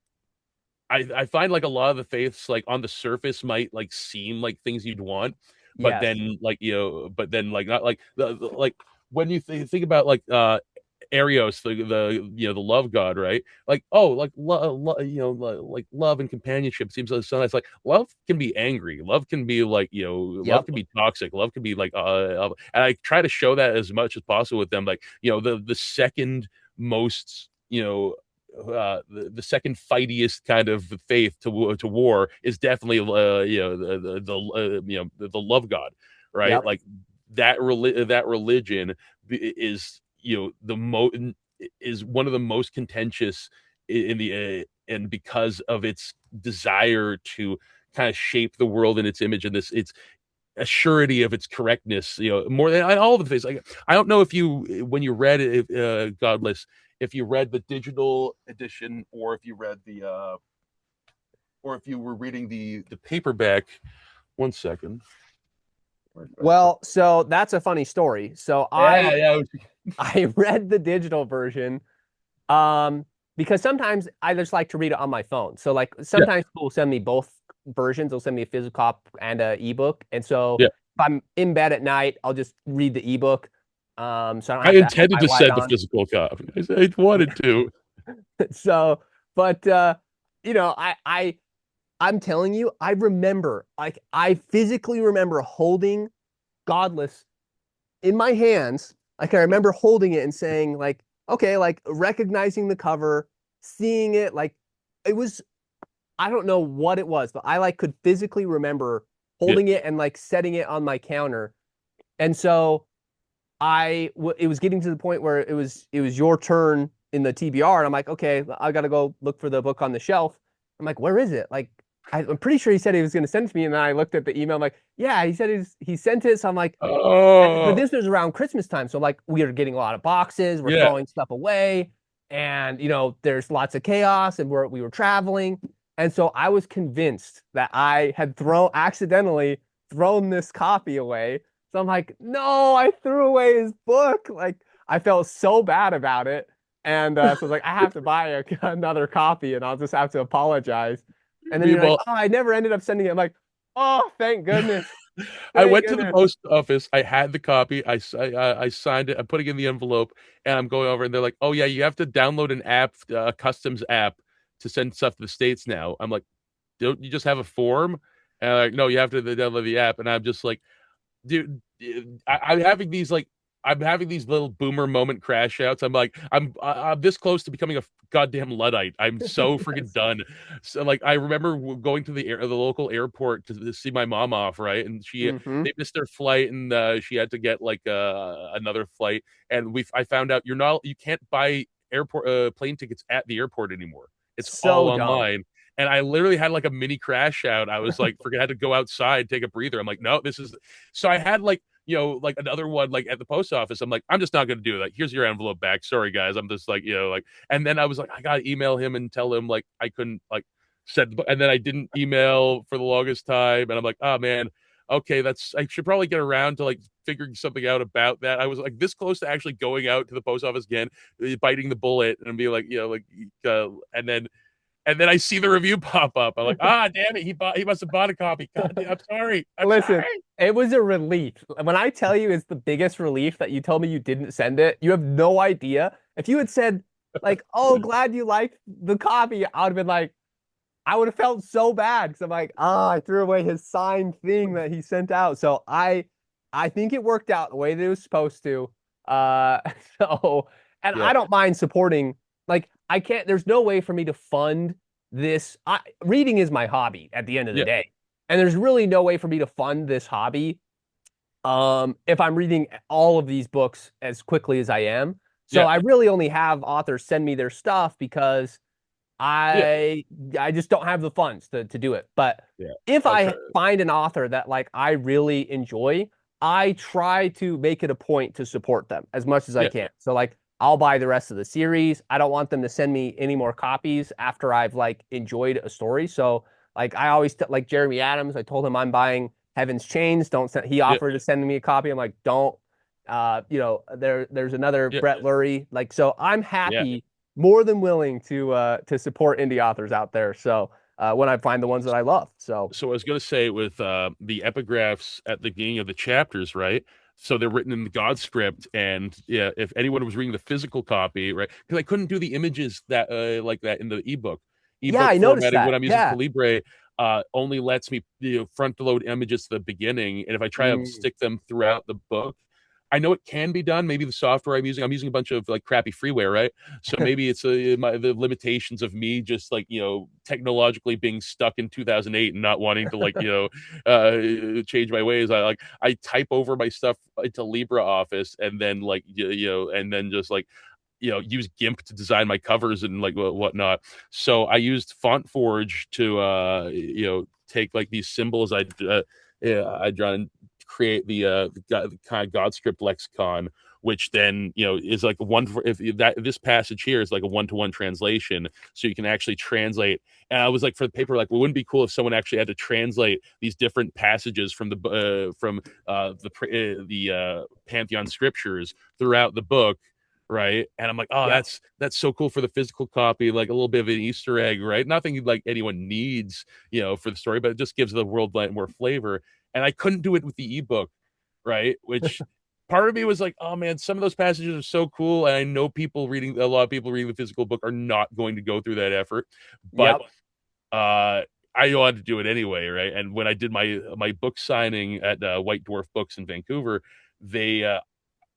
I find like a lot of the faiths like on the surface might like seem like things you'd want, but Yes. then like like not like like when you think about like Arios, the love god, right? Like oh, like like love and companionship seems like so nice. Like love can be angry, love can be like love Yep. can be toxic, love can be like and I try to show that as much as possible with them. Like the second most the second fightiest kind of faith to war is definitely the love god, right? Yep. Like that religion is the is one of the most contentious in the and because of its desire to kind of shape the world in its image and this its a surety of its correctness, more than all of the things. Like, I don't know if you, when you read it, Godless, if you read the digital edition or if you read or if you were reading the paperback. One second. Well, so that's a funny story. So I Yeah, yeah. I read the digital version. Um, because sometimes I just like to read it on my phone. So like Yeah, sometimes people will send me both versions. They'll send me a physical copy and a ebook. And so yeah. if I'm in bed at night, I'll just read the ebook. So I don't I have to have intended my to light send the on. physical copy. I wanted to. So, but you know, I'm telling you, I remember, like I physically remember holding Godless in my hands. Like I remember holding it and saying, like, okay, like recognizing the cover, seeing it, like it was, I don't know what it was, but I like could physically remember Yeah, holding it and like setting it on my counter. And so it was getting to the point where it was your turn in the TBR, and I'm like, okay, I got to go look for the book on the shelf. I'm like, where is it? Like, I'm pretty sure he said he was going to send it to me, and then I looked at the email. I'm like, yeah, he said he sent it. So I'm like, but oh this was around Christmas time, so like we are getting a lot of boxes, we're yeah. throwing stuff away, and there's lots of chaos, and we were traveling, and so I was convinced that I had thrown accidentally thrown this copy away. So I'm like, no, I threw away his book. Like I felt so bad about it, and so I was like, I have to buy another copy, and I'll just have to apologize. And then you're like, Meanwhile, oh, I never ended up sending it. I'm like, oh, thank goodness, I thank went to the goodness. post office. I had the copy. I signed it. I'm putting it in the envelope, and I'm going over, and they're like, "Oh yeah, you have to download an app, a customs app, to send stuff to the states now." I'm like, "Don't you just have a form?" And they're like, "No, you have to download the app." And I'm just like, dude, I'm having these like I'm having these little boomer moment crash outs. I'm like, I'm this close to becoming a goddamn luddite. I'm so freaking Yes. done. So like, I remember going to the local airport to see my mom off, right? And Hmm. they missed their flight, and she had to get like another flight. And I found out you can't buy airport plane tickets at the airport anymore. It's all So dumb. online. And I literally had like a mini crash out. I was like, forget, I had to go outside, take a breather. I'm like, no, this is so I had like, like another one like at the post office. I'm like, I'm just not gonna do that. Here's your envelope back. Sorry guys. I'm just like, like, and then I was like, I gotta email him and tell him like I couldn't like send and then I didn't email for the longest time. And I'm like, oh man, okay, I should probably get around to like figuring something out about that. I was like this close to actually going out to the post office again, biting the bullet and be like, and then I see the review pop up. I'm like, damn it, he must have bought a copy. God damn, I'm sorry. I'm Listen, sorry. it was a relief. When I tell you it's the biggest relief that you told me you didn't send it, you have no idea. If you had said, like, oh, glad you liked the copy, I would have been like, I would have felt so bad because I'm like, I threw away his signed thing that he sent out. So I think it worked out the way that it was supposed to. Uh, so, and Yeah, I don't mind supporting. Like, I can't. There's no way for me to fund this. Reading is my hobby at the end of the yeah, day, and there's really no way for me to fund this hobby. If I'm reading all of these books as quickly as I am. So yeah, I really only have authors send me their stuff because yeah, I I just don't have the funds to do it. But yeah. if I'll try. I find an author that like I really enjoy, I try to make it a point to support them as much as I Yeah, can. So like I'll buy the rest of the series. I don't want them to send me any more copies after I've like enjoyed a story. So like I always like Jeremy Adams, I told him I'm buying Heaven's Chains. Don't send, he yeah, offered to send me a copy. I'm like, don't. There's another yeah, Brett Lurie. Like so I'm yeah. happy, more than willing to support indie authors out there. So when I find the ones that I love. So So I was going to say with the epigraphs at the beginning of the chapters, right? So they're written in the God script, and yeah, if anyone was reading the physical copy, right? Because I couldn't do the images that like that in the ebook. yeah, Ebook I noticed formatting when that. I'm using Yeah. Calibre only lets me front load images to the beginning, and if I try to Mm. stick them throughout the book, I know it can be done. Maybe the software I'm using a bunch of like crappy freeware, right? So maybe it's the limitations of me just like technologically being stuck in 2008 and not wanting to like change my ways. I type over my stuff into LibreOffice and then like and then just like use GIMP to design my covers and like whatnot. So I used FontForge to take like these symbols I drawn and create the kind of God script lexicon, which then is like one for if that this passage here is like a one-to-one translation, so you can actually translate. And I was like, for the paper, like, well, wouldn't it be cool if someone actually had to translate these different passages from the Pantheon scriptures throughout the book, right? And I'm like, oh, Yep. that's so cool for the physical copy, like a little bit of an Easter egg, right? Nothing like anyone needs, for the story, but it just gives the world like more flavor. And I couldn't do it with the ebook, right? Which part of me was like, oh man, some of those passages are so cool, and I know a lot of people reading the physical book are not going to go through that effort, but Yep. uh I wanted to do it anyway, right? And when I did my book signing at White Dwarf Books in Vancouver, they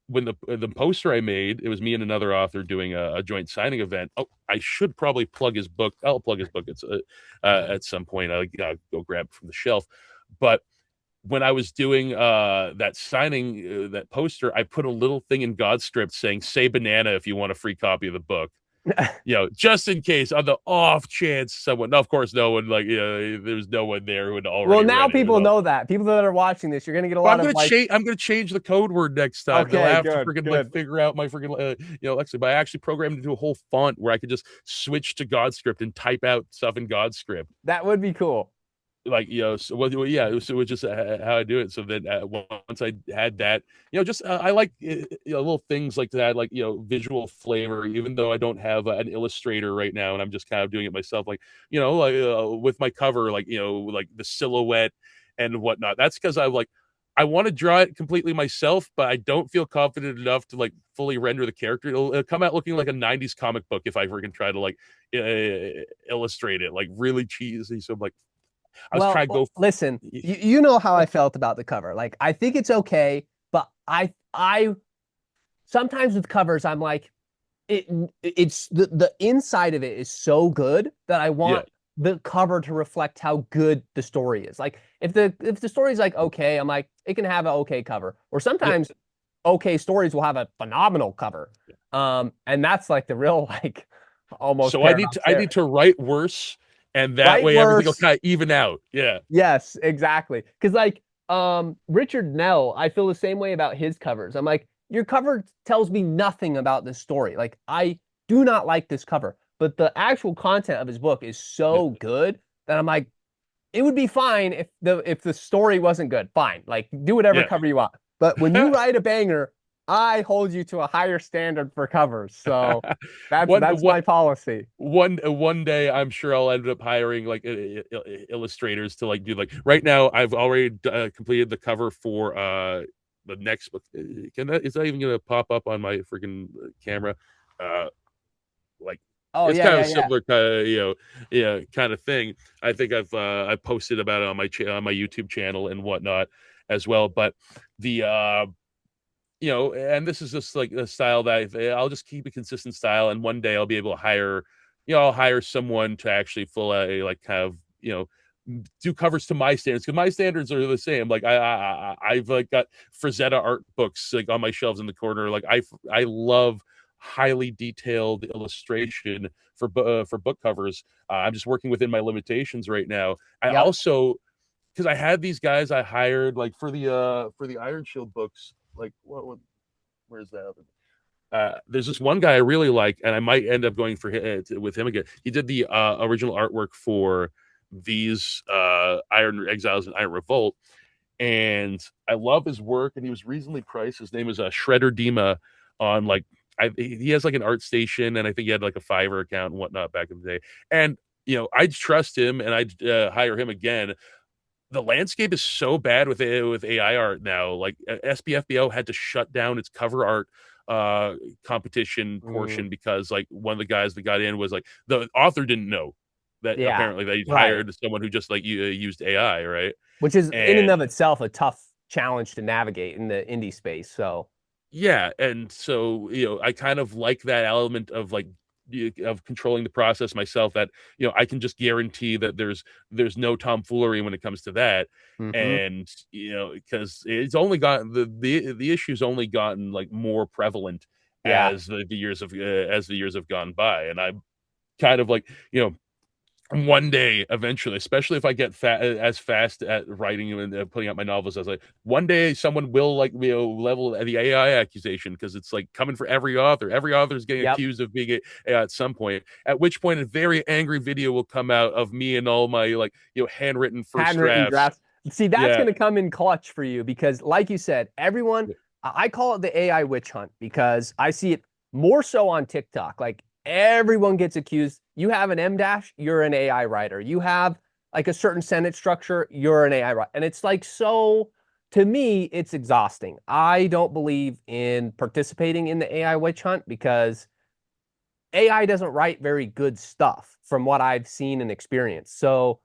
when the poster I made, it was me and another author doing a joint signing event. Oh, I should probably plug his book. I'll plug his book. It's at some point. I'll go grab it from the shelf. But when I was doing that signing, that poster, I put a little thing in Godscript saying "Say banana if you want a free copy of the book." Just in case, on the off chance someone. No, of course, no one there's no one there who had Well, already now read it. people know that. People that are watching this, you're gonna get a But lot of like, I'm gonna change the code word next time. They'll okay, have to good, freaking like good. figure out my freaking Alexa. But I actually programmed into a whole font where I could just switch to Godscript and type out stuff in Godscript. That would be cool. Like so well, yeah, so it was just how I do it. So then once I had that, just I like little things like that, like visual flavor. Even though I don't have an illustrator right now, and I'm just kind of doing it myself, like with my cover, like like the silhouette and whatnot. That's because I want to draw it completely myself, but I don't feel confident enough to like fully render the character. It'll come out looking like a '90s comic book if I freaking try to like illustrate it, like really cheesy. So I'm like, I was trying to go. Listen, you know how I felt about the cover. Like, I think it's okay, but I sometimes with covers, I'm like, it's the inside of it is so good that I Yeah, want the cover to reflect how good the story is. Like, if the story's like okay, I'm like, it can have an okay cover. Or yeah. sometimes okay stories will have a phenomenal cover. And that's like the real like almost So paradox I there. need to write worse, and that Right way everything will worse. kind of even out. Yeah, Yes, exactly. Because like Richard Nell, I feel the same way about his covers. I'm like, your cover tells me nothing about this story. Like, I do not like this cover, but the actual content of his book is yeah, so good that I'm like, it would be fine if the story wasn't good. Fine. Like, do whatever yeah. cover you want. But when you write a banger, I hold you to a higher standard for covers. So one that's one my policy. one day, I'm sure I'll end up hiring like illustrators to like do like. Right now, I've already completed the cover for the next book. Is that even gonna pop up on my freaking camera? Uh, like Oh it's yeah, kind of yeah, a yeah. similar kind of kind of thing. I think I posted about it on on my YouTube channel and whatnot as well. But the and this is just like a style that I'll just keep a consistent style, and one day I'll be able to hire, I'll hire someone to actually full like kind of do covers to my standards, because my standards are the same. Like I've like got Frazetta art books like on my shelves in the corner. Like I love highly detailed illustration for book covers. I'm just working within my limitations right now. I Yep. also, because I had these guys I hired like for the Ironshield books. Like where's that? There's this one guy I really like, and I might end up going for with him again. He did the original artwork for these Iron Exiles and Iron Revolt, and I love his work. And he was reasonably priced. His name is Shredder Dima on like he has like an art station, and I think he had like a Fiverr account and whatnot back in the day. And I'd trust him, and I'd hire him again. The landscape is so bad with AI art now. Like SBFBO had to shut down its cover art competition Mm, portion because like one of the guys that got in was like the author didn't know that yeah. apparently they Right. hired someone who just like used AI, right? Which is in and And of itself a tough challenge to navigate in the indie space. So, yeah, and so I kind of like that element of like of controlling the process myself, that I can just guarantee that there's no tomfoolery when it comes to that. hmm, And because it's only gotten the issue's only gotten like more prevalent yeah, as the years have gone by. And I'm kind of like one day eventually, especially if I get as fast at writing and putting out my novels as one day someone will like level the AI accusation, because it's like coming for every author is getting yep. accused of being AI at some point, at which point a very angry video will come out of me and all my like handwritten first Handwritten drafts. drafts. See, that's Yeah, going to come in clutch for you because, like you said, everyone, I call it the AI witch hunt because I see it more so on TikTok. Like everyone gets accused. You have an M dash, you're an AI writer. You have like a certain sentence structure, you're an AI writer. And it's like so to me, it's exhausting. I don't believe in participating in the AI witch hunt because AI doesn't write very good stuff from what I've seen and experienced. So,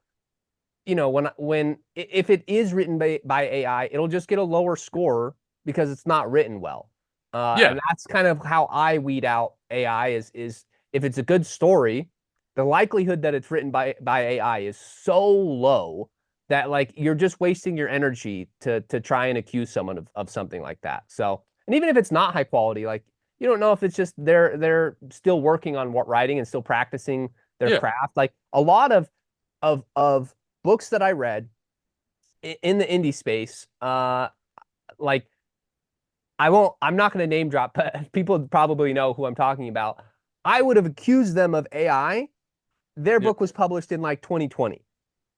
when if it is written by AI, it'll just get a lower score because it's not written well. Yeah, And that's kind of how I weed out AI is if it's a good story, the likelihood that it's written by AI is so low that like you're just wasting your energy to try and accuse someone of something like that. So, and even if it's not high quality, like you don't know if it's just they're still working on what writing and still practicing their yeah. craft. Like a lot of books that I read in the indie space, like I'm not going to name drop, but people probably know who I'm talking about. I would have accused them of AI. Their Yeah. book was published in like 2020.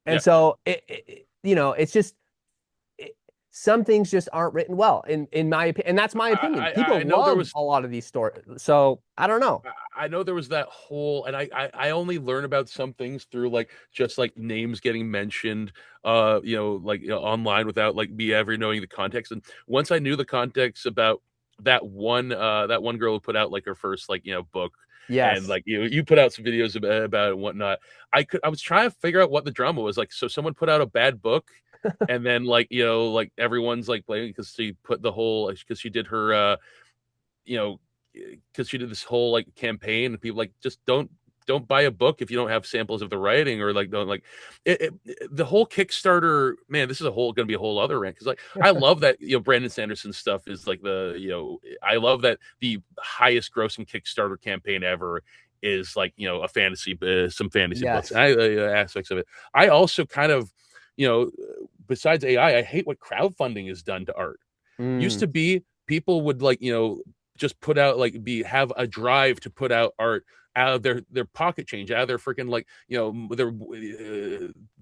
And Yeah. so it's just it, some things just aren't written well in my opinion. And that's my opinion. I People know there love was a lot of these stories. So I don't know. I know there was that whole, and I only learn about some things through like just like names getting mentioned, online without like me ever knowing the context. And once I knew the context about that one girl who put out like her first like book, and Yes. like you put out some videos about it and whatnot. I was trying to figure out what the drama was like. So someone put out a bad book. And then like like everyone's like blaming because she put the whole because she did her you know, because she did this whole like campaign, and people like just don't buy a book if you don't have samples of the writing, or like don't like the whole Kickstarter. Man, this is a whole going to be a whole other rant because like I love that Brandon Sanderson stuff is like I love that the highest grossing Kickstarter campaign ever is like a fantasy some fantasy books, Yes. aspects of it. I also kind of you know besides AI, I hate what crowdfunding has done to art. Used Mm. to be people would like just put out like be have a drive to put out art out of their pocket change, out of their freaking like their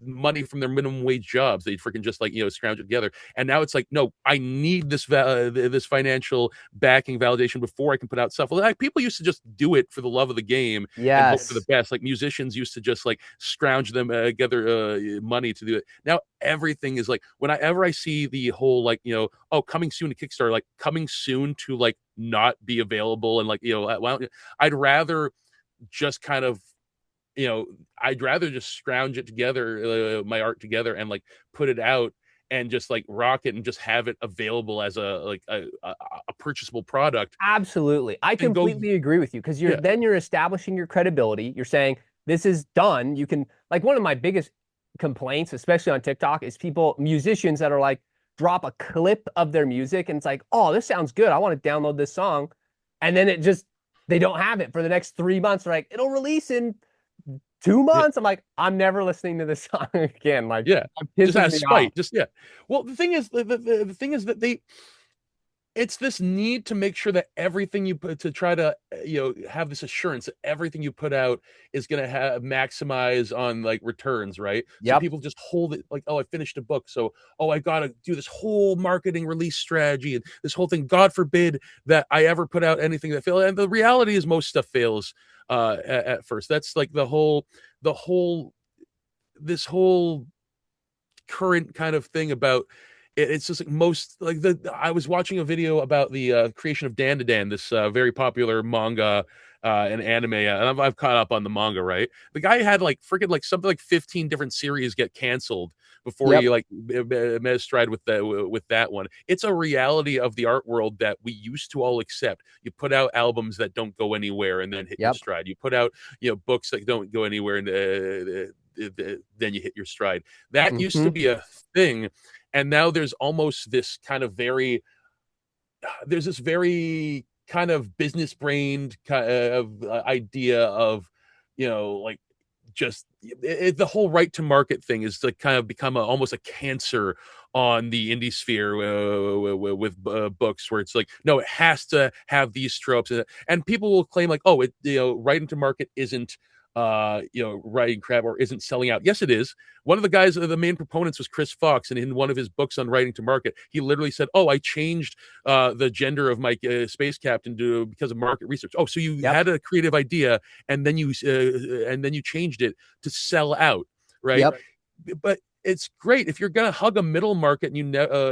money from their minimum wage jobs. They'd freaking just like scrounge it together. And now it's like, no, I need this financial backing validation before I can put out stuff. Like, people used to just do it for the love of the game and hope for the Yes. best. Like musicians used to just like scrounge them together money to do it. Now everything is like whenever I see the whole like oh, coming soon to Kickstarter, like coming soon to like not be available, and like I'd rather just kind of I'd rather just scrounge it together, my art together, and like put it out and just like rock it and just have it available as a purchasable product. Absolutely. I And go, completely agree with you because yeah, you're establishing your credibility. You're saying this is done. You can like one of my biggest complaints, especially on TikTok, is musicians that are like drop a clip of their music and it's like, oh, this sounds good. I want to download this song. And then they don't have it for the next 3 months. They're like, it'll release in two yeah, months. I'm like, I'm never listening to this song again. Like yeah, it just out pisses of me off. spite, just yeah. Well, the thing is, the thing is that it's this need to make sure that everything you put to try to have this assurance that everything you put out is going to have maximize on like returns, right? So Yep. people just hold it like, oh, I finished a book, so oh, I gotta do this whole marketing release strategy and this whole thing. God forbid that I ever put out anything that failed. And the reality is most stuff fails at first. That's like the whole this whole current kind of thing about it's just like most like the I was watching a video about the creation of Dan to Dan, this very popular manga and anime, and I've caught up on the manga. Right, the guy had like freaking like something like 15 different series get canceled before he Yep. like met stride with that one. It's a reality of the art world that we used to all accept. You put out albums that don't go anywhere and then hit your Yep. stride. You put out books that don't go anywhere and then you hit your stride. That used to Hmm. be a thing, and now there's almost this kind of very there's this very kind of business brained kind of idea of like just the whole right to market thing is like kind of become almost a cancer on the indie sphere with books, where it's like, no, it has to have these tropes, and people will claim like, oh, it right into market isn't writing crap or isn't selling out. Yes, it is. One of the guys, the main proponents was Chris Fox, and in one of his books on writing to market, he literally said, "Oh, I changed the gender of my space captain because of market research." Oh, so you Yep. had a creative idea and then you changed it to sell out, right? Yep. But it's great if you're gonna hug a middle market and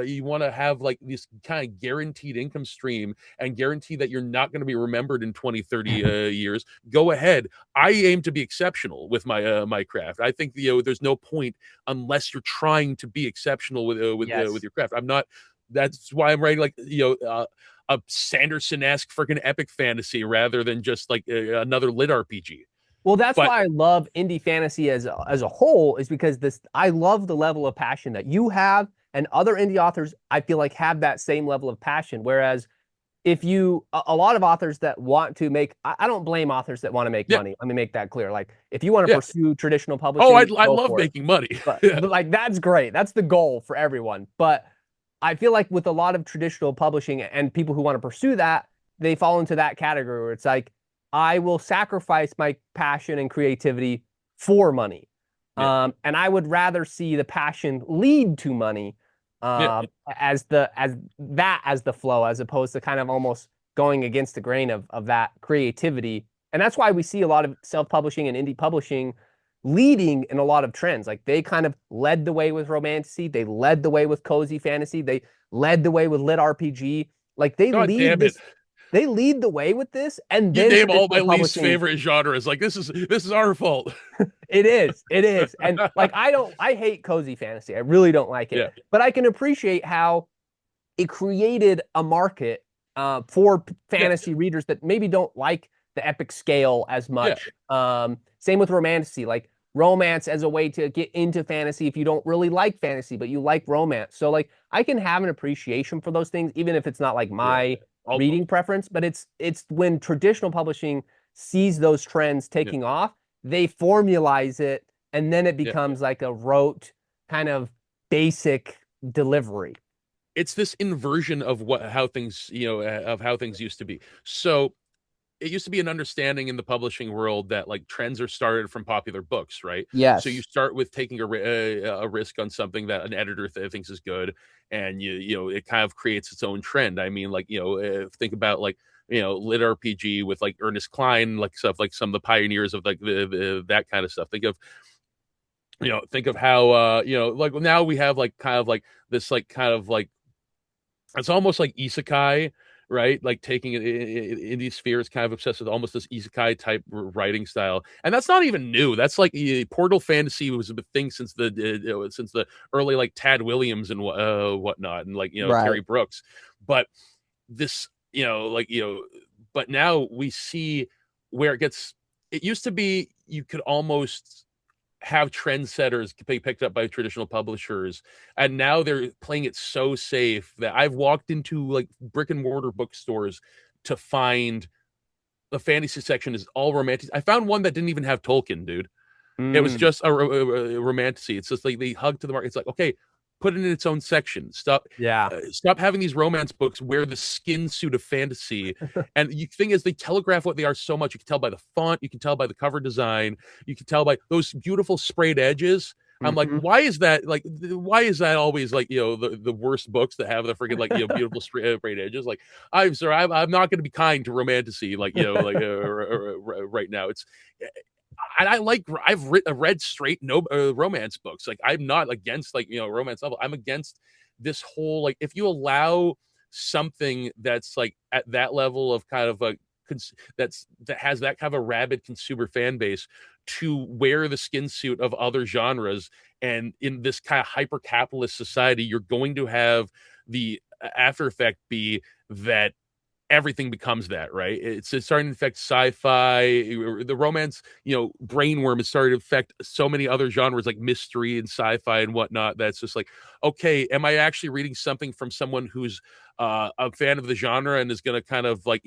you want to have like this kind of guaranteed income stream and guarantee that you're not going to be remembered in 20, 30 years. Go ahead. I aim to be exceptional with my craft. I think there's no point unless you're trying to be exceptional with Yes. your craft. I'm not. That's why I'm writing like a Sanderson-esque freaking epic fantasy rather than just like another lit RPG. Well, that's But why I love indie fantasy as a whole, is because this I love the level of passion that you have, and other indie authors I feel like have that same level of passion. Whereas if you a lot of authors that want to make I don't blame authors that want to make yeah, money. Let me make that clear. Like if you want to yeah. pursue traditional Oh, publishing, I go love for it. making money. But, Yeah, but like that's great. That's the goal for everyone. But I feel like with a lot of traditional publishing and people who want to pursue that, they fall into that category where it's like, I will sacrifice my passion and creativity for money. yeah, And I would rather see the passion lead to money yeah, as the flow, as opposed to kind of almost going against the grain of that creativity. And that's why we see a lot of self-publishing and indie publishing leading in a lot of trends. Like they kind of led the way with romantasy, they led the way with cozy fantasy, they led the way with lit RPG. Like God damn it! they lead the way with this, and You then name all my traditional least publishing. favorite genres. Like this is our fault. It is, and like I hate cozy fantasy. I really don't like it, Yeah, but I can appreciate how it created a market for yeah, fantasy readers that maybe don't like the epic scale as yeah, much. Same with romantasy, like romance as a way to get into fantasy if you don't really like fantasy, but you like romance. So like I can have an appreciation for those things, even if it's not like yeah. my I'll, reading preference. But it's when traditional publishing sees those trends yeah, taking off, they formalize it, and then it yeah. becomes like a rote kind of basic delivery. It's this inversion of how things of how things used to be. So it used to be an understanding in the publishing world that like trends are started from popular books, right? So you Yes. start with taking a risk on something that an editor thinks is good, and it kind of creates its own trend. I mean, like think about like lit RPG with like Ernest Cline, like stuff like some of the pioneers of like that kind of stuff. Think of how like now we have like kind of like this like kind of like it's almost like isekai, right? Like taking it in these spheres, kind of obsessed with almost this isekai type writing style, and that's not even new. That's like portal fantasy was a thing since the early like Tad Williams and whatnot, and like Right. Terry Brooks. But this, but now we see where it gets. It used to be you could almost have trendsetters be picked up by traditional publishers, and now they're playing it so safe that I've walked into like brick and mortar bookstores to find the fantasy section is all romantic. I found one that didn't even have Tolkien, dude. It was Mm, just a romantasy. It's just like they hug to the market. It's like, okay, put it in its own section. yeah. Stop having these romance books wear the skin suit of fantasy. And the thing is, they telegraph what they are so much. You can tell by the font, you can tell by the cover design, you can tell by those beautiful sprayed edges. I'm like, Hmm. why is that? Like, why is that always like the worst books that have the freaking like beautiful sprayed edges? Like, I'm sorry, I'm not going to be kind to romantasy like right now. It's and I've read straight no romance books. Like I'm not against like romance novel. I'm against this whole like if you allow something that's like at that level of kind of a that has that kind of a rabid consumer fan base to wear the skin suit of other genres, and in this kind of hyper capitalist society you're going to have the after effect be that everything becomes that, right? It's starting to affect sci-fi, the romance, brainworm is starting to affect so many other genres like mystery and sci-fi and whatnot. That's just like, okay, am I actually reading something from someone who's a fan of the genre and is going to kind of like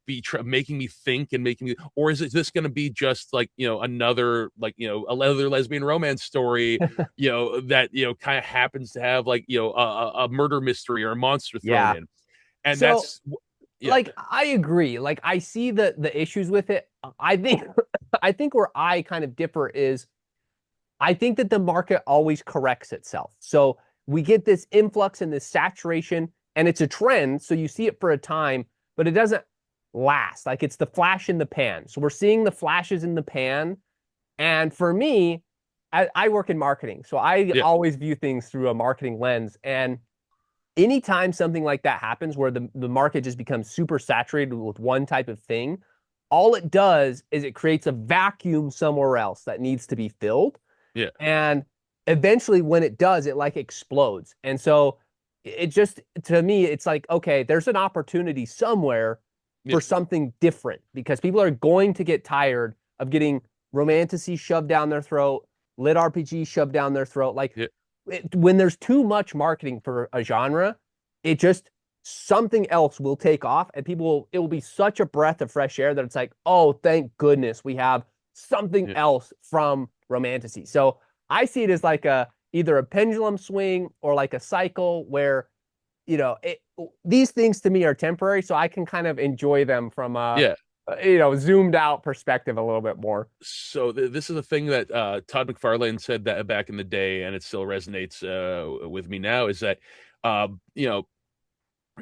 be making me think and making me, or is it this going to be just like another like another lesbian romance story that kind of happens to have like a murder mystery or a monster thrown Yeah. in, and So that's Yeah, like I agree. Like I see the issues with it. I think I think where I kind of differ is I think that the market always corrects itself. So we get this influx and this saturation, and it's a trend. So you see it for a time, but it doesn't last. Like it's the flash in the pan. So we're seeing the flashes in the pan. And for me, I work in marketing. So I yeah, always view things through a marketing lens. And anytime something like that happens where the market just becomes super saturated with one type of thing, all it does is it creates a vacuum somewhere else that needs to be filled. yeah, And eventually, when it does, it like explodes. And so it just, to me, it's like, okay, there's an opportunity somewhere yeah, for something different because people are going to get tired of getting romantasy shoved down their throat, lit RPG shoved down their throat. Like yeah, when there's too much marketing for a genre, it just something else will take off and it will be such a breath of fresh air that it's like, oh, thank goodness we have something yeah. else from romantasy. So I see it as like either a pendulum swing or like a cycle where, these things to me are temporary, so I can kind of enjoy them from Yeah. zoomed out perspective a little bit more. So this is a thing that Todd McFarlane said that back in the day, and it still resonates with me now. Is that you know,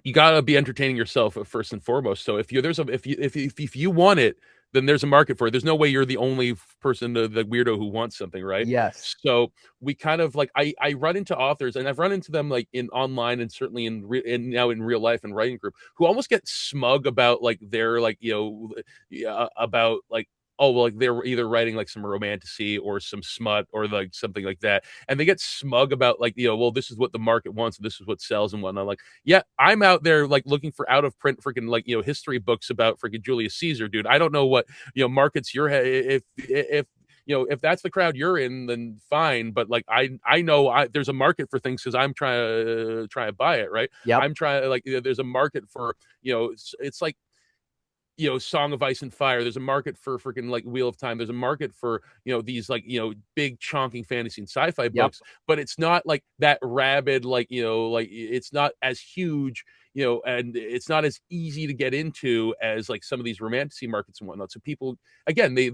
you gotta be entertaining yourself first and foremost. So if you there's a if you want it, then there's a market for it. There's no way you're the only person, the weirdo who wants something, right? Yes. So we kind of like I run into authors, and I've run into them like in online and certainly in now in real life and writing group, who almost get smug about like their like yeah, about like, oh well, like they're either writing like some romantasy or some smut or like something like that, and they get smug about like, well, this is what the market wants and this is what sells and whatnot. Like, yeah, I'm out there like looking for out of print freaking like history books about freaking Julius Caesar, dude. I don't know what markets your head. If that's the crowd you're in, then fine. But like I know there's a market for things because I'm trying to buy it, right? Yep. I'm trying like there's a market for it's like Song of Ice and Fire. There's a market for freaking like Wheel of Time. There's a market for these like big chonking fantasy and sci-fi Yep. books, but it's not like that rabid like like it's not as huge, and it's not as easy to get into as like some of these romantasy markets and whatnot. So people, again, they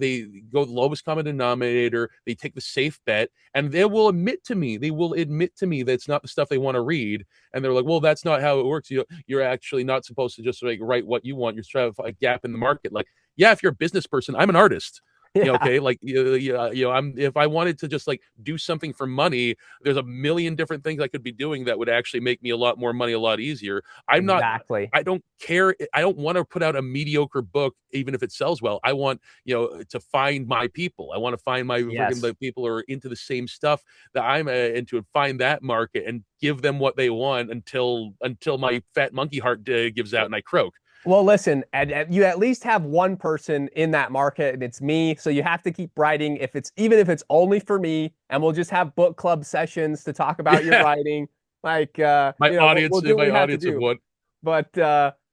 go the lowest common denominator. They take the safe bet, and they will admit to me that it's not the stuff they want to read, and they're like, well, that's not how it works. You're actually not supposed to just like write what you want. You're trying to find a gap in the market. Like, yeah, if you're a business person, I'm an artist. Yeah. Okay, like I'm if I wanted to just like do something for money, there's a million different things I could be doing that would actually make me a lot more money a lot easier. I'm not Exactly. I don't care. I don't want to put out a mediocre book, even if it sells well. I want, to find my people. I want to find my freaking Yes. the people who are into the same stuff that I'm into, and find that market and give them what they want until my fat monkey heart gives out and I croak. Well, listen, and you at least have one person in that market, and it's me. So you have to keep writing even if it's only for me, and we'll just have book club sessions to talk about your Yeah, writing. Like, we'll do what my we have to audience of do. one. But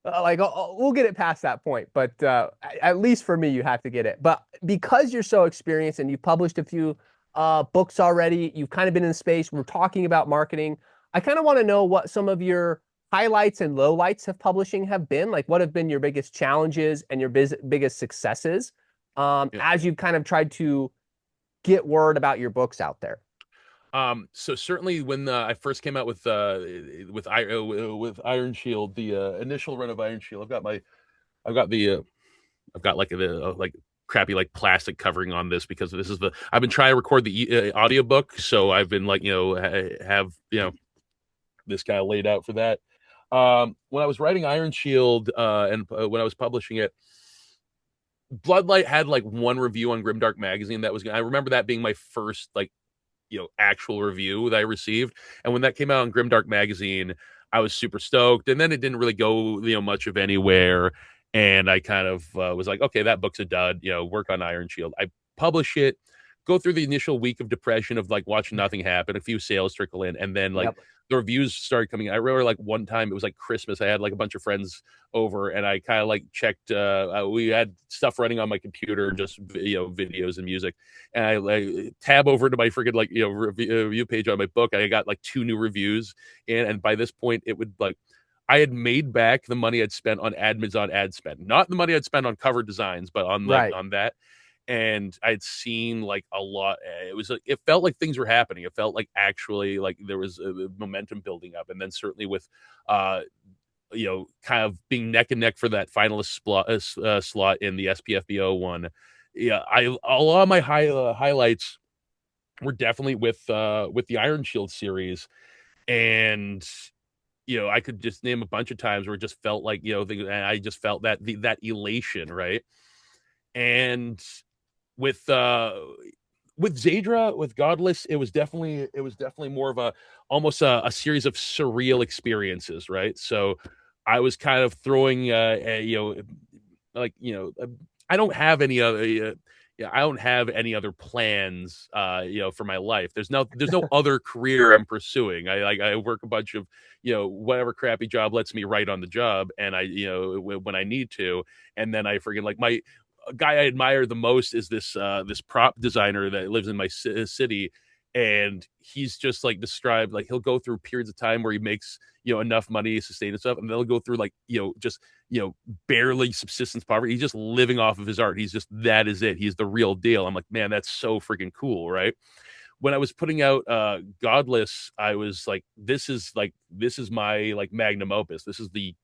like, we'll get it past that point. But at least for me, you have to get it. But because you're so experienced and you've published a few books already, you've kind of been in space. We're talking about marketing. I kind of want to know what some of your highlights and lowlights of publishing have been. Like, what have been your biggest challenges and your biggest successes Yeah. as you've kind of tried to get word about your books out there? So certainly when I first came out with Iron Shield, the initial run of Iron Shield, I've got the I've got like the like crappy like plastic covering on this because this is the I've been trying to record the audiobook, so I've been like have this guy laid out for that. When I was writing Iron Shield and when I was publishing it, Bloodlight had like one review on Grimdark magazine that was I remember that being my first like actual review that I received. And when that came out on Grimdark magazine, I was super stoked. And then it didn't really go much of anywhere. And I kind of was like, okay, that book's a dud. Work on Iron Shield. I publish it, go through the initial week of depression of like watching nothing happen, a few sales trickle in, and then like Yep. the reviews started coming. I remember like one time it was like Christmas. I had like a bunch of friends over, and I kind of like checked. We had stuff running on my computer, just videos and music, and I like tab over to my freaking like review page on my book. And I got like 2 new reviews, and by this point it would like I had made back the money I'd spent on admins on ad spend, not the money I'd spent on cover designs, but on like Right. on that. And I'd seen like a lot. It was like, it felt like things were happening. It felt like actually like there was a momentum building up, and then certainly with uh kind of being neck and neck for that finalist slot in the SPFBO one. Yeah, I a lot of my highlights were definitely with the Ironshield series, and I could just name a bunch of times where it just felt like and I just felt that elation, right? And with Xaidra, with Godless, it was definitely more of a almost a series of surreal experiences, right? So I was kind of throwing like I don't have any other yeah, I don't have any other plans for my life. There's no other career I'm pursuing. I work a bunch of whatever crappy job lets me write on the job, and I when I need to, and then I forget like my a guy I admire the most is this prop designer that lives in my city, and he's just like described like he'll go through periods of time where he makes enough money to sustain himself, and they'll go through like just barely subsistence poverty. He's just living off of his art. He's just that is it. He's the real deal. I'm like, man, that's so freaking cool, right? When I was putting out Godless, I was like, this is my like magnum opus. This is the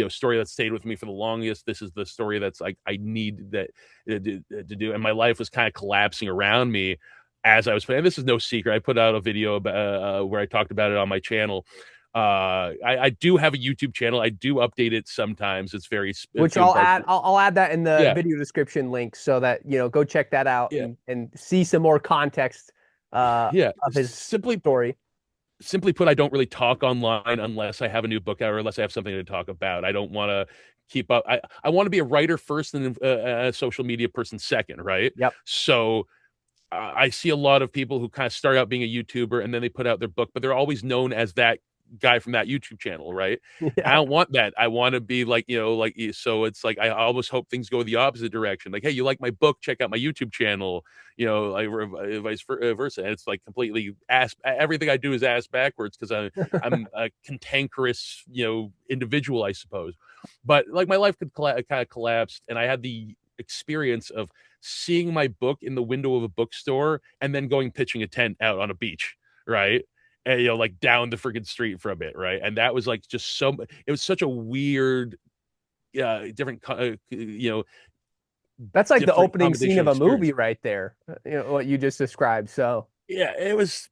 story that stayed with me for the longest. This is the story that's like I need that to do, and my life was kind of collapsing around me as I was playing. This is no secret. I put out a video about where I talked about it on my channel. I do have a YouTube channel. I do update it sometimes. It's very Which few and I'll far. add. I'll add that in the Yeah, video description link so that go check that out yeah, and see some more context yeah. of his story. Simply put, I don't really talk online unless I have a new book out or unless I have something to talk about. I don't want to keep up. I want to be a writer first and a social media person second, right? Yep. So I see a lot of people who kind of start out being a YouTuber and then they put out their book, but they're always known as that guy from that YouTube channel, right? I Yeah. don't want that. I want to be like, so it's like I almost hope things go the opposite direction. Like, hey, you like my book? Check out my YouTube channel, like vice versa. And it's like completely everything I do is ass backwards because I'm a cantankerous, individual, I suppose. But like my life could kind of collapsed, and I had the experience of seeing my book in the window of a bookstore and then going pitching a tent out on a beach, right? And like down the freaking street from it, right? And that was like just so. It was such a weird, different, That's like the different opening scene combination of of a movie experience. right there. What you just described. So Yeah, it was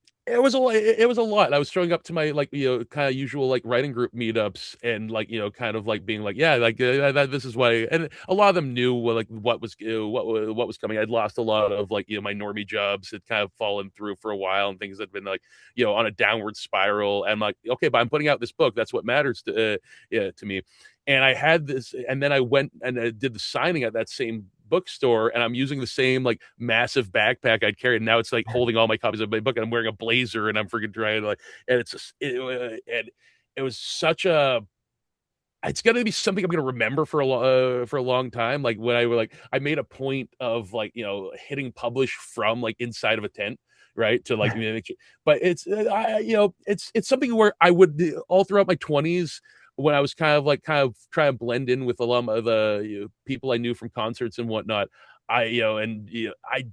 a lot. I was showing up to my like kind of usual like writing group meetups and like kind of like being like yeah like this is why, and a lot of them knew like what was what was coming. I'd lost a lot of like my normie jobs had kind of fallen through for a while, and things had been like on a downward spiral. And I'm like, okay, but I'm putting out this book. That's what matters to me. And I had this, and then I went and I did the signing at that same bookstore, and I'm using the same like massive backpack I'd carried. And now it's like holding all my copies of my book, and I'm wearing a blazer, and I'm freaking trying to like, and it's just, and it was such a. It's gonna be something I'm gonna remember for a long time. Like when I made a point of like hitting publish from like inside of a tent, right? To like make sure, but it's it's something where I would all throughout my 20s when I was kind of trying to blend in with a lot of the people I knew from concerts and whatnot. I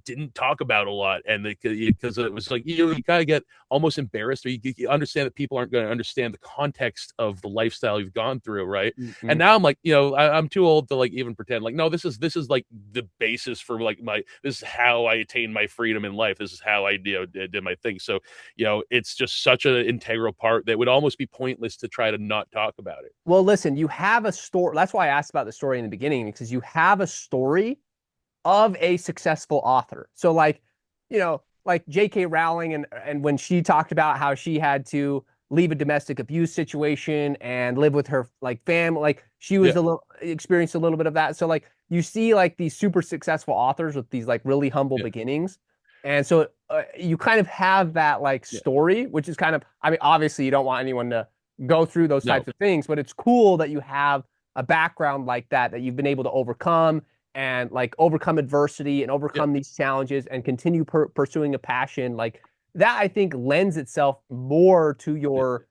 didn't talk about a lot, and because it was like you kind of get almost embarrassed, or you understand that people aren't going to understand the context of the lifestyle you've gone through, right? And mhm. now I'm like, I'm too old to like even pretend. Like, no, this is like the basis for like this is how I attained my freedom in life. This is how I did my thing. So it's just such an integral part that would almost be pointless to try to not talk about it. Well, listen, you have a story. That's why I asked about the story in the beginning, because you have a story of a successful author. So like J.K. Rowling and when she talked about how she had to leave a domestic abuse situation and live with her like family, like she was Yeah, a little experienced a little bit of that. So like you see like these super successful authors with these like really humble yeah, beginnings. And so you kind of have that like yeah. story, which is kind of, I mean, obviously you don't want anyone to go through those No, types of things, but it's cool that you have a background like that you've been able to overcome and like overcome adversity and yeah, overcome these challenges and continue pursuing a passion like that. I think lends itself more to yeah, your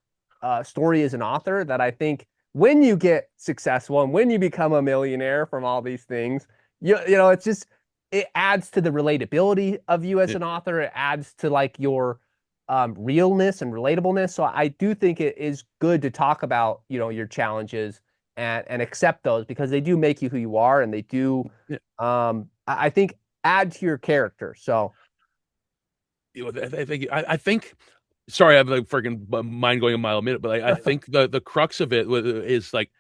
story as an author, that I think when you get successful and when you become a millionaire from all these things, it's just it adds to the relatability of you as Yeah. an author. It adds to like your realness and relatableness. So I do think it is good to talk about, your challenges and accept those because they do make you who you are and they do Yeah. I think add to your character. So I think sorry, I'm like freaking mind going a mile a minute, but I think the crux of it is like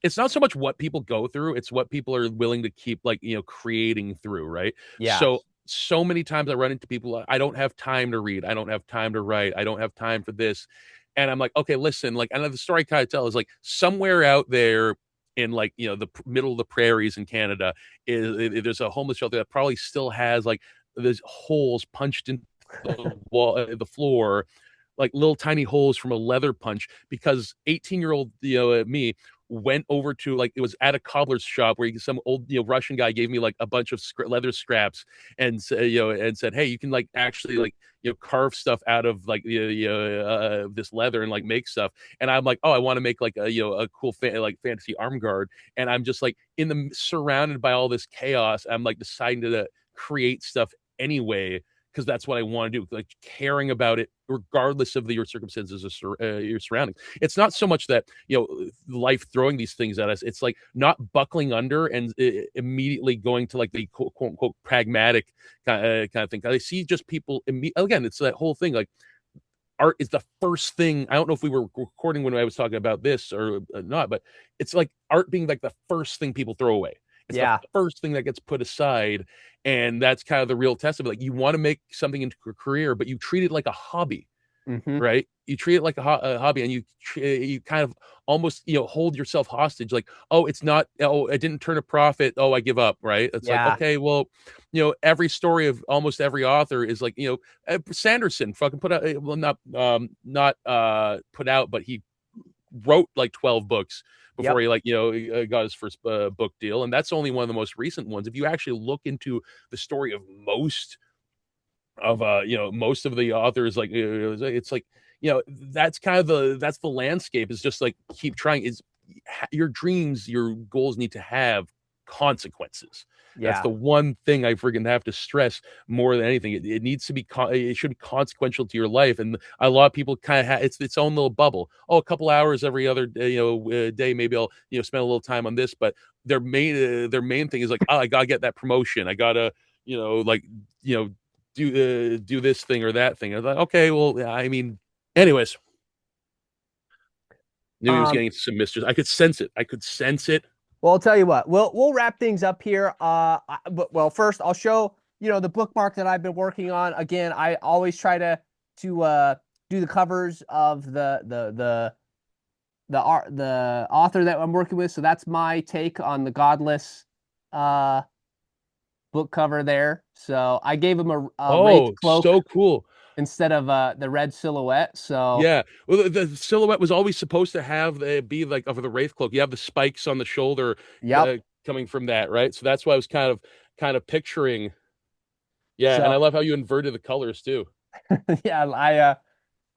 it's not so much what people go through, it's what people are willing to keep like, creating through, right? So yes. so many times I run into people, I don't have time to read, I don't have time to write, I don't have time for this. And I'm like, okay, listen, like, and the story I kind of tell is like somewhere out there in like, the middle of the prairies in Canada there's a homeless shelter that probably still has like there's holes punched in the wall, the floor, like little tiny holes from a leather punch because 18-year-old me went over to like it was at a cobbler's shop where some old Russian guy gave me like a bunch of leather scraps and and said, hey, you can like actually like carve stuff out of like this leather and like make stuff. And I'm like, oh, I want to make like a cool like fantasy arm guard. And I'm just like surrounded by all this chaos. I'm like deciding to create stuff anyway because that's what I want to do, like caring about it regardless of your circumstances or your surroundings. It's not so much that life throwing these things at us. It's like not buckling under and immediately going to like the quote unquote pragmatic kind of thing. I see just people again. It's that whole thing like art is the first thing. I don't know if we were recording when I was talking about this or not, but it's like art being like the first thing people throw away. It's the Yeah. first thing that gets put aside. And that's kind of the real test of it. Like you want to make something into a career, but you treat it like a hobby, Hmm. right? You treat it like a hobby, and you kind of almost hold yourself hostage. Like, oh, it's not. Oh, I didn't turn a profit. Oh, I give up. Right? It's like, Yeah. okay, well, every story of almost every author is like, Sanderson fucking put out, well, not put out, but he wrote like 12 books before Yep. he like got his first book deal, and that's only one of the most recent ones. If you actually look into the story of most of the authors, like it's like that's kind of the landscape. Is just like keep trying. Is your dreams, your goals need to have consequences. That's Yeah. the one thing I freaking have to stress more than anything. It needs to be it should be consequential to your life, and a lot of people kind of have its own little bubble. Oh, a couple hours every other day, maybe I'll spend a little time on this, but their main thing is like, oh, I gotta get that promotion. I gotta like you know do this thing or that thing. I was like, okay, well, yeah, I mean, anyways, knew he was Um, getting some mistress. I could sense it. I could sense it. well, I'll tell you what, we'll wrap things up here. But well, first I'll show, the bookmark that I've been working on. Again, I always try to do the covers of the author that I'm working with. So that's my take on the Godless uh book cover there. So I gave him a wraith Oh, cloak so cool. instead of the red silhouette. So Yeah. Well, the silhouette was always supposed to have be like of the wraith cloak. You have the spikes on the shoulder yep. coming from that, right? So that's why I was kind of picturing. Yeah, and So I love how you inverted the colors too. yeah,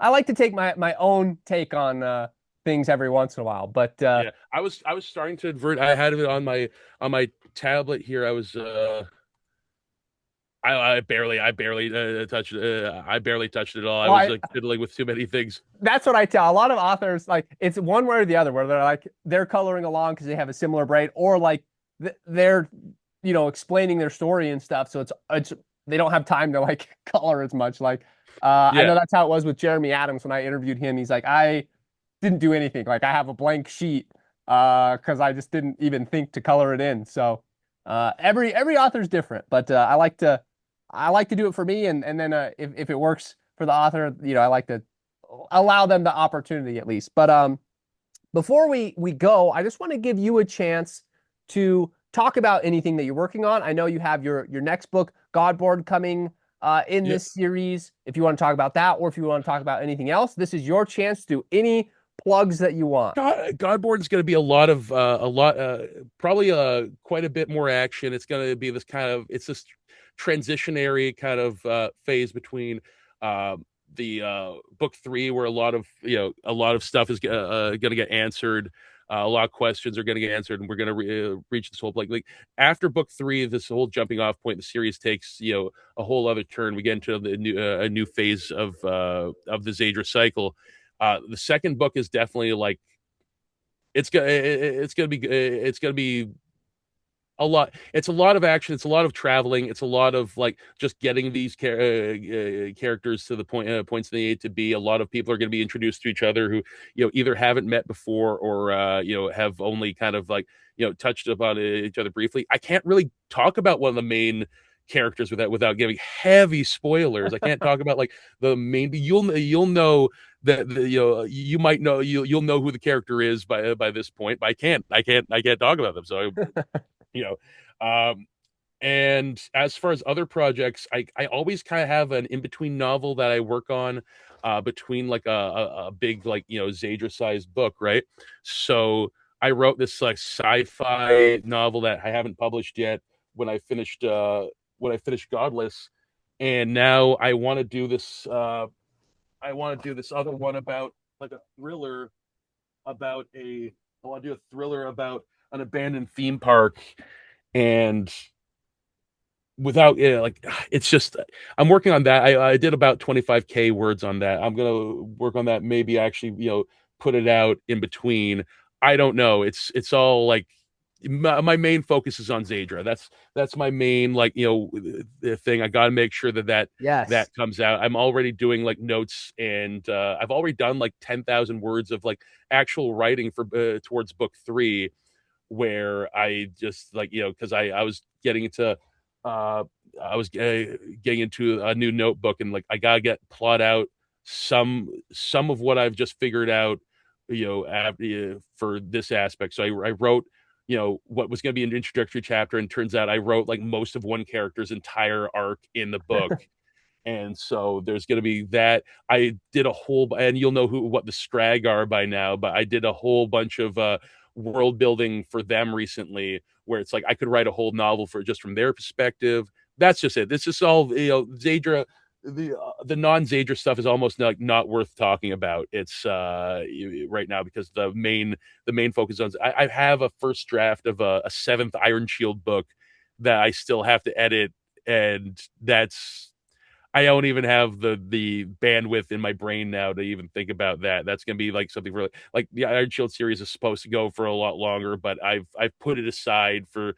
I like to take my own take on things every once in a while. But Yeah, I was starting to invert. I had it on my tablet here. I barely touched I barely touched it all. I well, was like fiddling with too many things. that's what I tell a lot of authors. Like it's one way or the other, where they're coloring along because they have a similar brain, or like they're explaining their story and stuff. So it's they don't have time to like color as much. Like I Yeah, know that's how it was with Jeremy Adams when I interviewed him. He's like, I didn't do anything. Like I have a blank sheet because I just didn't even think to color it in. So every author's different, but I like to do it for me, and then if it works for the author, I like to allow them the opportunity at least. But before we go, I just want to give you a chance to talk about anything that you're working on. I know you have your next book, Godboard, coming in yeah. this series. If you want to talk about that, or if you want to talk about anything else, this is your chance to do any plugs that you want. Godboard is going to be probably quite a bit more action. It's going to be this transitionary kind of phase between uh, the book 3, where a lot of stuff is going to get answered A lot of questions are going to get answered, and we're going to reach this whole like after book three, this whole jumping off point, the series takes a whole other turn. We get into the new a new phase of the Xaidra cycle. The second book is definitely like it's gonna be a lot. It's a lot of action. It's a lot of traveling. It's a lot of like just getting these characters to the points they need to be. A lot of people are going to be introduced to each other who either haven't met before or have only kind of like touched about each other briefly. I can't really talk about one of the main characters without giving heavy spoilers. I can't talk about like the main. You'll know that you might know you'll know who the character is by this point, but I can't talk about them. So you know um and as far as other projects, I always kind of have an in-between novel that I work on between like a big like Xaidra sized book, right? So I wrote this like sci-fi novel that I haven't published yet when I finished Godless, and now I want to do this other one about like a thriller about a I want to do a thriller about an abandoned theme park. And without like it's just I'm working on that. I did about 25K words on that. I'm gonna work on that, maybe actually put it out in between. I don't know. It's all like my main focus is on Xaidra. That's my main like the thing. I gotta make sure Yes. that comes out. I'm already doing like notes, and I've already done like 10,000 words of like actual writing for towards book three, where I just like because I was getting into uh getting into a new notebook, and like I gotta plot out some of what I've just figured out for this aspect. So I wrote what was going to be an introductory chapter, and turns out I wrote like most of one character's entire arc in the book. And so there's going to be that. I did a whole, and you'll know what the Strag are by now, but I did a whole bunch of world building for them recently, where it's like I could write a whole novel for just from their perspective. That's just it. This is all Xaidra. The non Xaidra stuff is almost like not worth talking about. It's right now because the main focus on I have a first draft of a seventh Ironshield book that I still have to edit, and that's I don't even have the bandwidth in my brain now to even think about that. That's gonna be like something for like the Iron Shield series is supposed to go for a lot longer, but I've put it aside for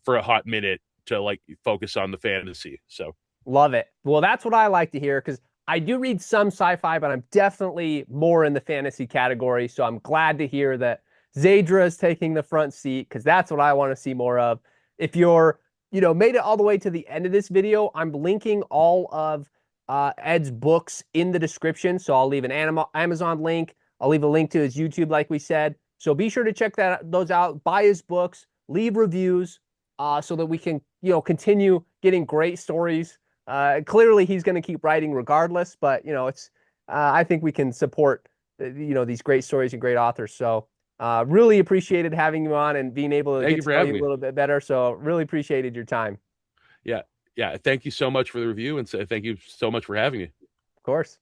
a hot minute to like focus on the fantasy. So Love it. Well, that's what I like to hear because I do read some sci-fi, but I'm definitely more in the fantasy category. So I'm glad to hear that Xaidra is taking the front seat because that's what I want to see more of. If you're, made it all the way to the end of this video, I'm linking all of Ed's books in the description. So I'll leave an Amazon link. I'll leave a link to his YouTube, like we said. So be sure to check those out. Buy his books, leave reviews, so that we can, continue getting great stories. Clearly, he's going to keep writing regardless, but it's. I think we can support these great stories and great authors. So really appreciated having you on and being able to thank get you to for know having you a me. little bit better. So really appreciated your time. Yeah, yeah. Thank you so much for the review, and thank you so much for having me. Of course.